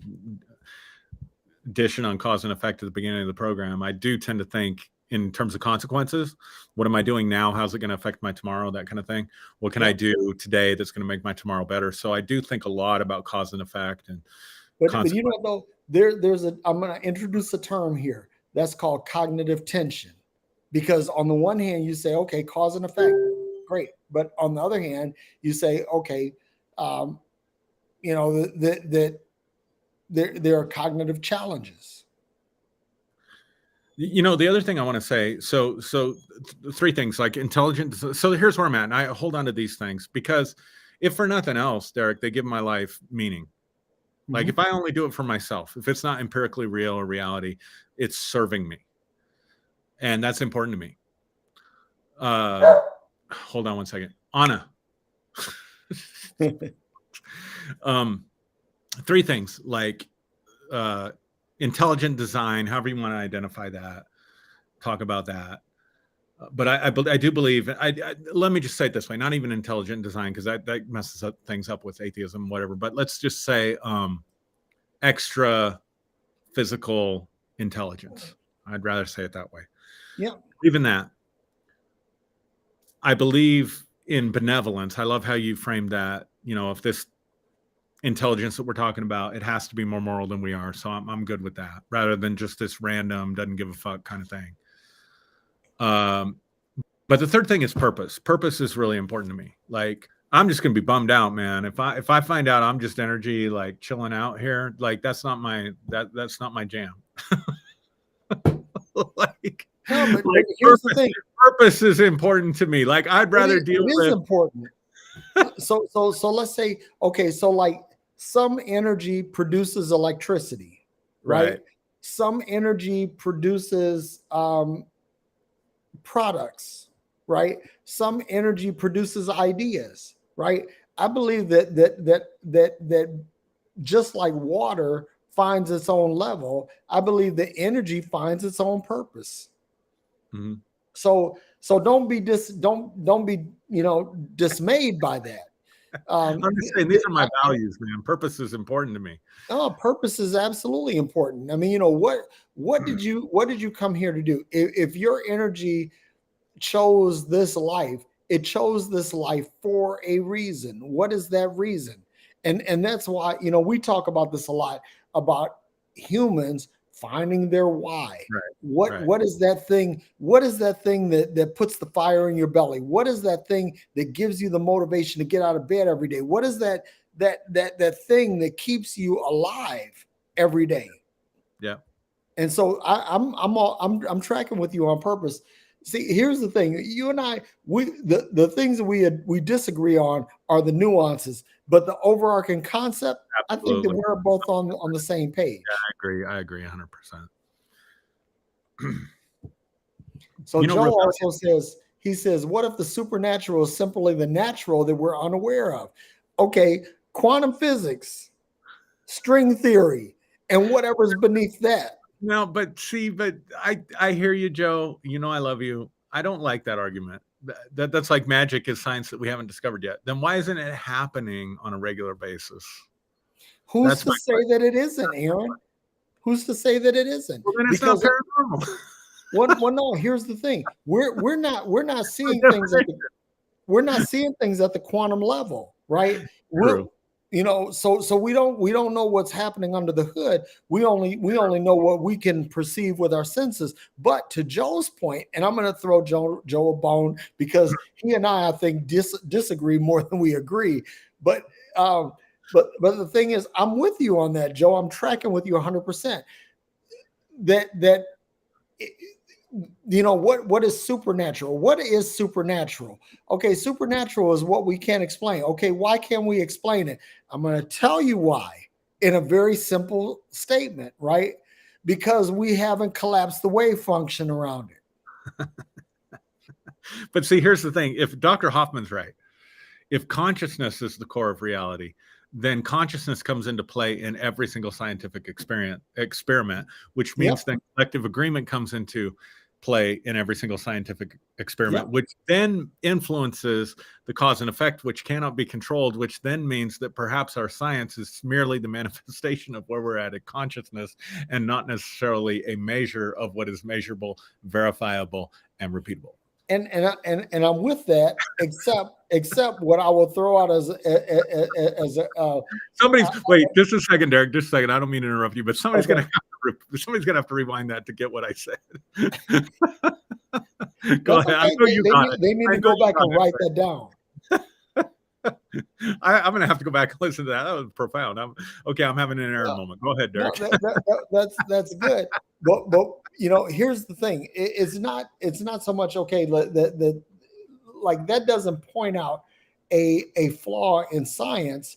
dishing on cause and effect at the beginning of the program, I do tend to think in terms of consequences. What am I doing now? How's it going to affect my tomorrow? That kind of thing. What can I do today that's going to make my tomorrow better? So I do think a lot about cause and effect. And but though, I'm going to introduce a term here that's called cognitive tension, because on the one hand you say, okay, cause and effect, great, but on the other hand you say, okay, that there are cognitive challenges. The other thing I want to say, so three things, like intelligent. So here's where I'm at, and I hold on to these things because if for nothing else, Derrick, they give my life meaning. Mm-hmm. Like if I only do it for myself, if it's not empirically real or reality, it's serving me. And that's important to me. Hold on one second. Anna. Three things, like intelligent design, however you want to identify that, talk about that. But I do believe, let me just say it this way, not even intelligent design, because that messes up things up with atheism, whatever. But let's just say extra physical intelligence. I'd rather say it that way. Yeah. Even that. I believe in benevolence. I love how you framed that. If this intelligence that we're talking about, it has to be more moral than we are. So I'm good with that, rather than just this random, doesn't give a fuck kind of thing. But the third thing is purpose. Purpose is really important to me. Like, I'm just gonna be bummed out, man. If I find out I'm just energy, like chilling out here, like that's not my jam. like, no, but here's the thing. Purpose is important to me. Like, I'd rather deal with. It is important. So let's say, okay, so like some energy produces electricity, right? Some energy produces products, right? Some energy produces ideas, right? I believe that just like water finds its own level, I believe that energy finds its own purpose. Mm-hmm. So don't be dismayed by that. I'm just saying, these are my values, man. Purpose is important to me. Oh, purpose is absolutely important. I mean, what did you come here to do? If your energy chose this life, it chose this life for a reason. What is that reason? And that's why, we talk about this a lot, about humans finding their why. Right. What is that thing? What is that thing that puts the fire in your belly? What is that thing that gives you the motivation to get out of bed every day? What is that thing that keeps you alive every day? Yeah. And so I'm tracking with you on purpose. See, here's the thing. You and I, the things that we disagree on are the nuances, but the overarching concept, absolutely. I think that we're both on the same page. Yeah, I agree 100%. So Joe also says, what if the supernatural is simply the natural that we're unaware of? Okay, quantum physics, string theory, and whatever's beneath that. No, but I hear you, Joe. I love you. I don't like that argument. That's like magic is science that we haven't discovered yet. Then why isn't it happening on a regular basis? Who's to say that it isn't, Aaron? Who's to say that it isn't? Well, then it's not paranormal. Well, no. Here's the thing: we're not seeing things at the quantum level, right? True. So we don't know what's happening under the hood. We only know what we can perceive with our senses. But to Joe's point, and I'm going to throw Joe a bone because he and I think disagree more than we agree. But the thing is, I'm with you on that, Joe. I'm tracking with you 100%. That what is supernatural? What is supernatural? Okay, supernatural is what we can't explain. Okay, why can't we explain it? I'm going to tell you why in a very simple statement, right? Because we haven't collapsed the wave function around it. But see, here's the thing. If Dr. Hoffman's right, if consciousness is the core of reality, then consciousness comes into play in every single scientific experiment, which means Yep. then collective agreement comes into play in every single scientific experiment, Yep. which then influences the cause and effect, which cannot be controlled, which then means that perhaps our science is merely the manifestation of where we're at in consciousness and not necessarily a measure of what is measurable, verifiable, and repeatable. And I'm with that, except what I will throw out as Wait, just a second, Derrick. Just a second. I don't mean to interrupt you, but somebody's okay. gonna have to rewind that to get what I said. Go That's ahead. I okay. know you got it. They need to go back and write that down. I'm gonna have to go back and listen to that. That was profound. I'm having an error moment. Go ahead, Derrick. No, that's good. But here's the thing. It's not so much okay that like that doesn't point out a flaw in science.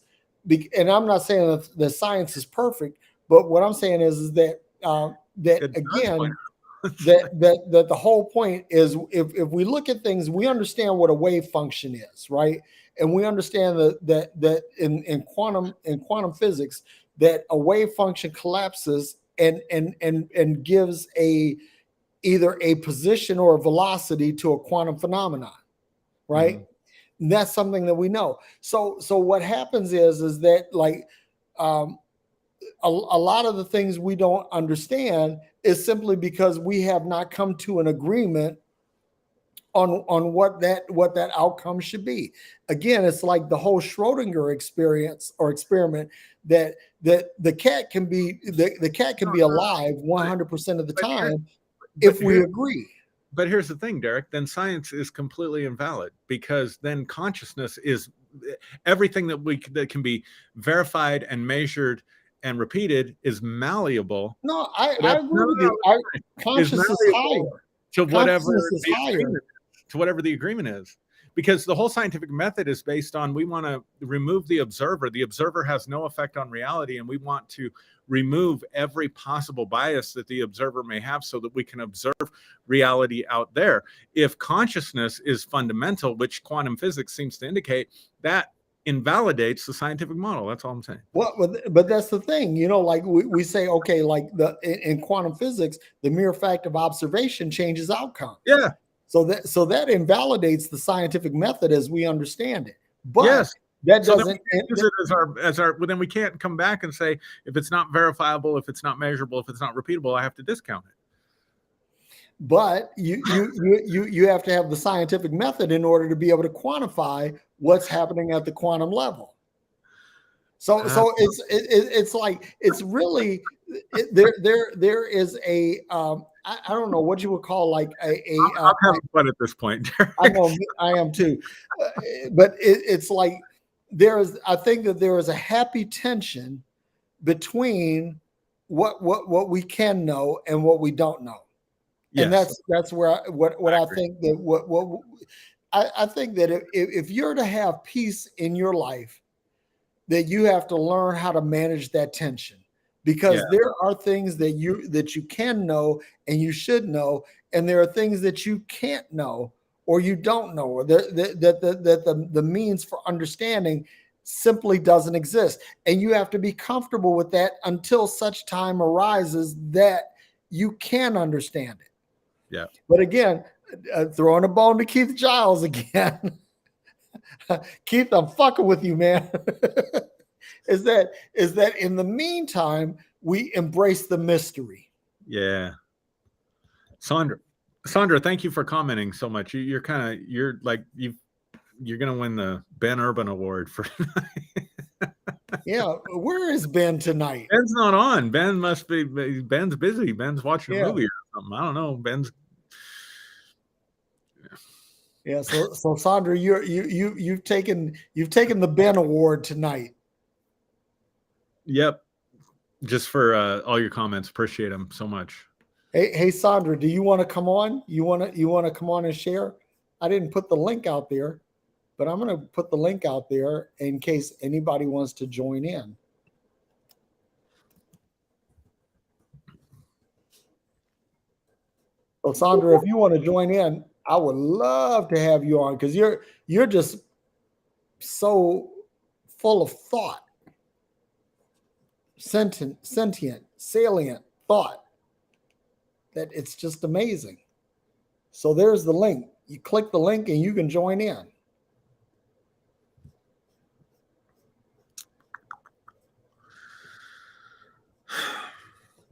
And I'm not saying that the science is perfect, but what I'm saying is that again, that the whole point is if we look at things, we understand what a wave function is, right? And we understand that in quantum physics, that a wave function collapses and gives either a position or a velocity to a quantum phenomenon, right? Mm-hmm. And that's something that we know. So what happens is that like a lot of the things we don't understand is simply because we have not come to an agreement on what that outcome should be. Again, it's like the whole Schrodinger experience or experiment that the cat can be alive 100% of the time if we agree. But here's the thing, Derrick, then science is completely invalid because then consciousness is everything that can be verified and measured and repeated is malleable. No, I agree with you. Consciousness is higher. To whatever the agreement is. Because the whole scientific method is based on we want to remove the observer. The observer has no effect on reality, and we want to remove every possible bias that the observer may have so that we can observe reality out there. If consciousness is fundamental, which quantum physics seems to indicate, that invalidates the scientific model. That's all I'm saying. Well, but that's the thing, like we say, okay, like in quantum physics, the mere fact of observation changes outcome. Yeah. So that invalidates the scientific method as we understand it. But yes. That doesn't use it as our well, then we can't come back and say if it's not verifiable, if it's not measurable, if it's not repeatable, I have to discount it. But you have to have the scientific method in order to be able to quantify what's happening at the quantum level. So it's like it's really there is a I don't know what you would call like I'm having fun at this point. I know I am too, but it's like I think that there is a happy tension between what we can know and what we don't know. Yes. And that's where I think that I think that if you're to have peace in your life, that you have to learn how to manage that tension, because there are things that you can know and you should know, and there are things that you can't know or you don't know, or that the means for understanding simply doesn't exist, and you have to be comfortable with that until such time arises that you can understand it. Yeah. But again, throwing a bone to Keith Giles again. Keith, I'm fucking with you, man. is that in the meantime, we embrace the mystery. Yeah. Sandra, thank you for commenting so much. You're going to win the Ben Urban Award for Yeah, where is Ben tonight? Ben's not on. Ben's busy. Ben's watching a movie or something. I don't know. Ben's Yeah, so Sandra, you've taken the Ben Award tonight. Yep. Just for all your comments. Appreciate them so much. Hey, Sandra, do you want to come on? You want to come on and share? I didn't put the link out there, but I'm going to put the link out there in case anybody wants to join in. So, Sandra, if you want to join in, I would love to have you on because you're just so full of thought, sentient, salient thought that it's just amazing. So there's the link. You click the link and you can join in.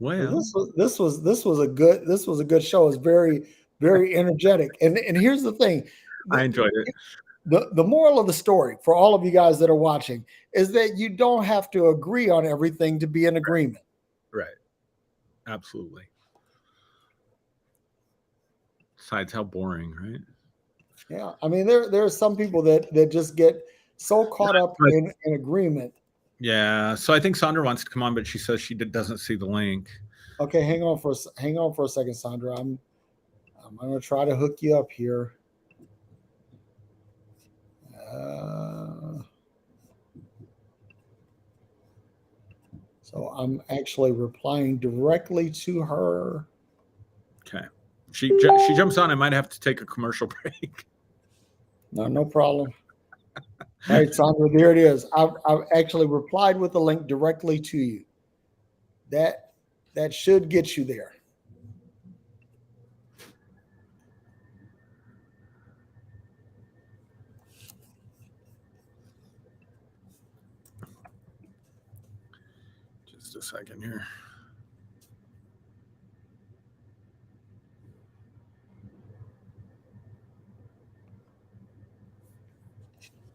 Well, This was a good show. It's very energetic. And here's the thing. I enjoyed it. The moral of the story for all of you guys that are watching is that you don't have to agree on everything to be in agreement. Right. Absolutely. Besides, how boring, right? Yeah. I mean, there are some people that just get so caught up in agreement. Yeah. So I think Sandra wants to come on, but she says she doesn't see the link. Okay, hang on for a second, Sandra. I'm gonna try to hook you up here. So I'm actually replying directly to her. Okay. She jumps on. I might have to take a commercial break. No problem. All right, Sandra, there it is. I've actually replied with the link directly to you. That should get you there. Just a second here.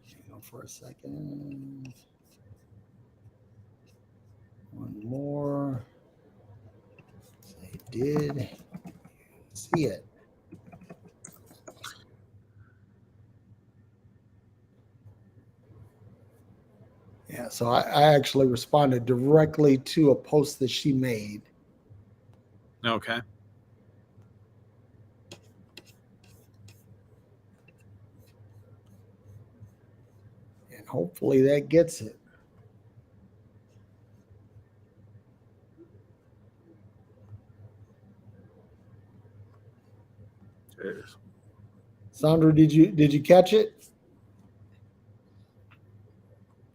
Hang on for a second. One more. I did see it. Yeah, so I actually responded directly to a post that she made. Okay. And hopefully that gets it. It is. Sandra, did you catch it?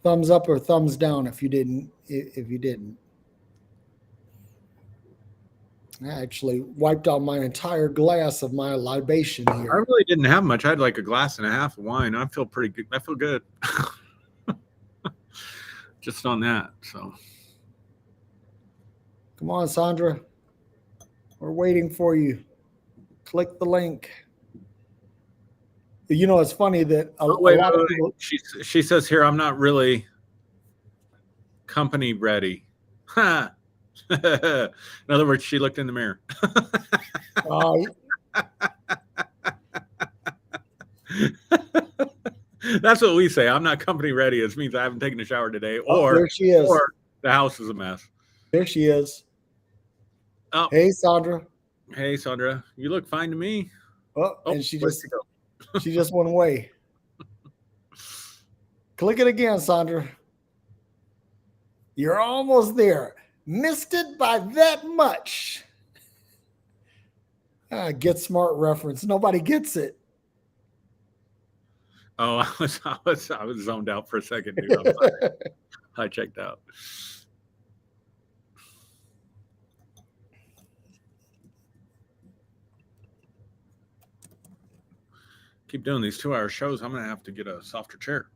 Thumbs up or thumbs down if you didn't. I actually wiped out my entire glass of my libation I here. really didn't have much. I had like a glass and a half of wine. I feel pretty good. I feel good. Just on that. So Come on, Sandra. We're waiting for you. Click the link. You know, it's funny that a lot of people. She says here, I'm not really company ready. Ha. In other words, she looked in the mirror. That's what we say. I'm not company ready. It means I haven't taken a shower today, or there she is. Or the house is a mess. There she is. Oh, hey, Sandra. Hey, Sandra. You look fine to me. And she just went away. Click it again, Sandra. You're almost there. Missed it by that much. Get Smart reference. Nobody gets it. Oh, I was zoned out for a second, dude. I checked out. Keep doing these 2-hour shows. I'm gonna have to get a softer chair.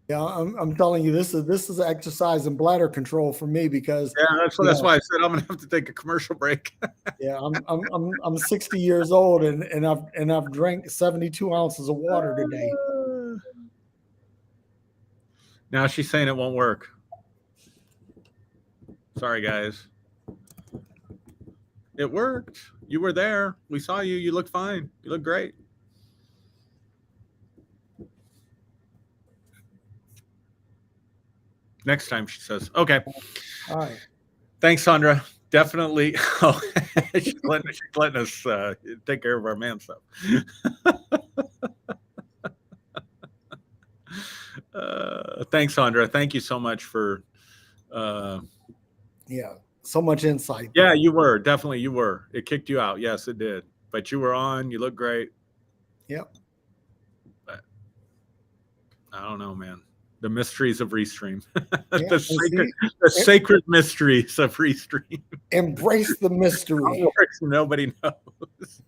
Yeah, I'm telling you, this is exercise and bladder control for me because that's why I said I'm gonna have to take a commercial break. Yeah, I'm 60 years old and I've drank 72 ounces of water today. Now she's saying it won't work. Sorry, guys. It worked. You were there. We saw you. You looked fine. You look great. Next time, she says. Okay. All right. Thanks, Sandra. Definitely. Oh, she's letting us take care of our man stuff. Thanks, Sandra. Thank you so much for. Yeah. So much insight. Yeah, you were. Definitely, you were. It kicked you out. Yes, it did. But you were on. You look great. Yep. But I don't know, man. The mysteries of Restream. Yeah. the sacred mysteries of Restream. Embrace the mystery. Nobody knows.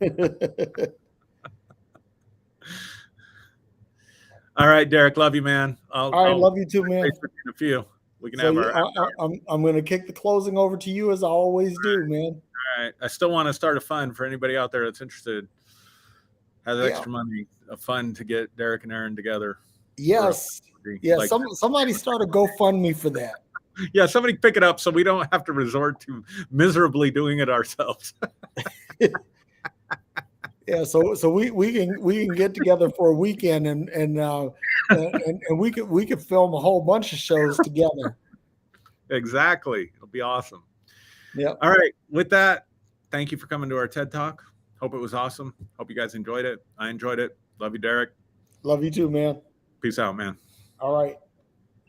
All right, Derrick. Love you, man. All right. Love you too, man. In a few. We can So have our. I'm going to kick the closing over to you as I always do, man. All right. I still want to start a fund for anybody out there that's interested. Has extra money, a fund to get Derrick and Aaron together. Yes. Yeah. Like, somebody start a GoFundMe for that. Yeah. Somebody pick it up so we don't have to resort to miserably doing it ourselves. Yeah. So we can get together for a weekend and we could film a whole bunch of shows together. Exactly. It'll be awesome. Yeah. All right. With that, thank you for coming to our TED Talk. Hope it was awesome. Hope you guys enjoyed it. I enjoyed it. Love you, Derrick. Love you too, man. Peace out, man. All right.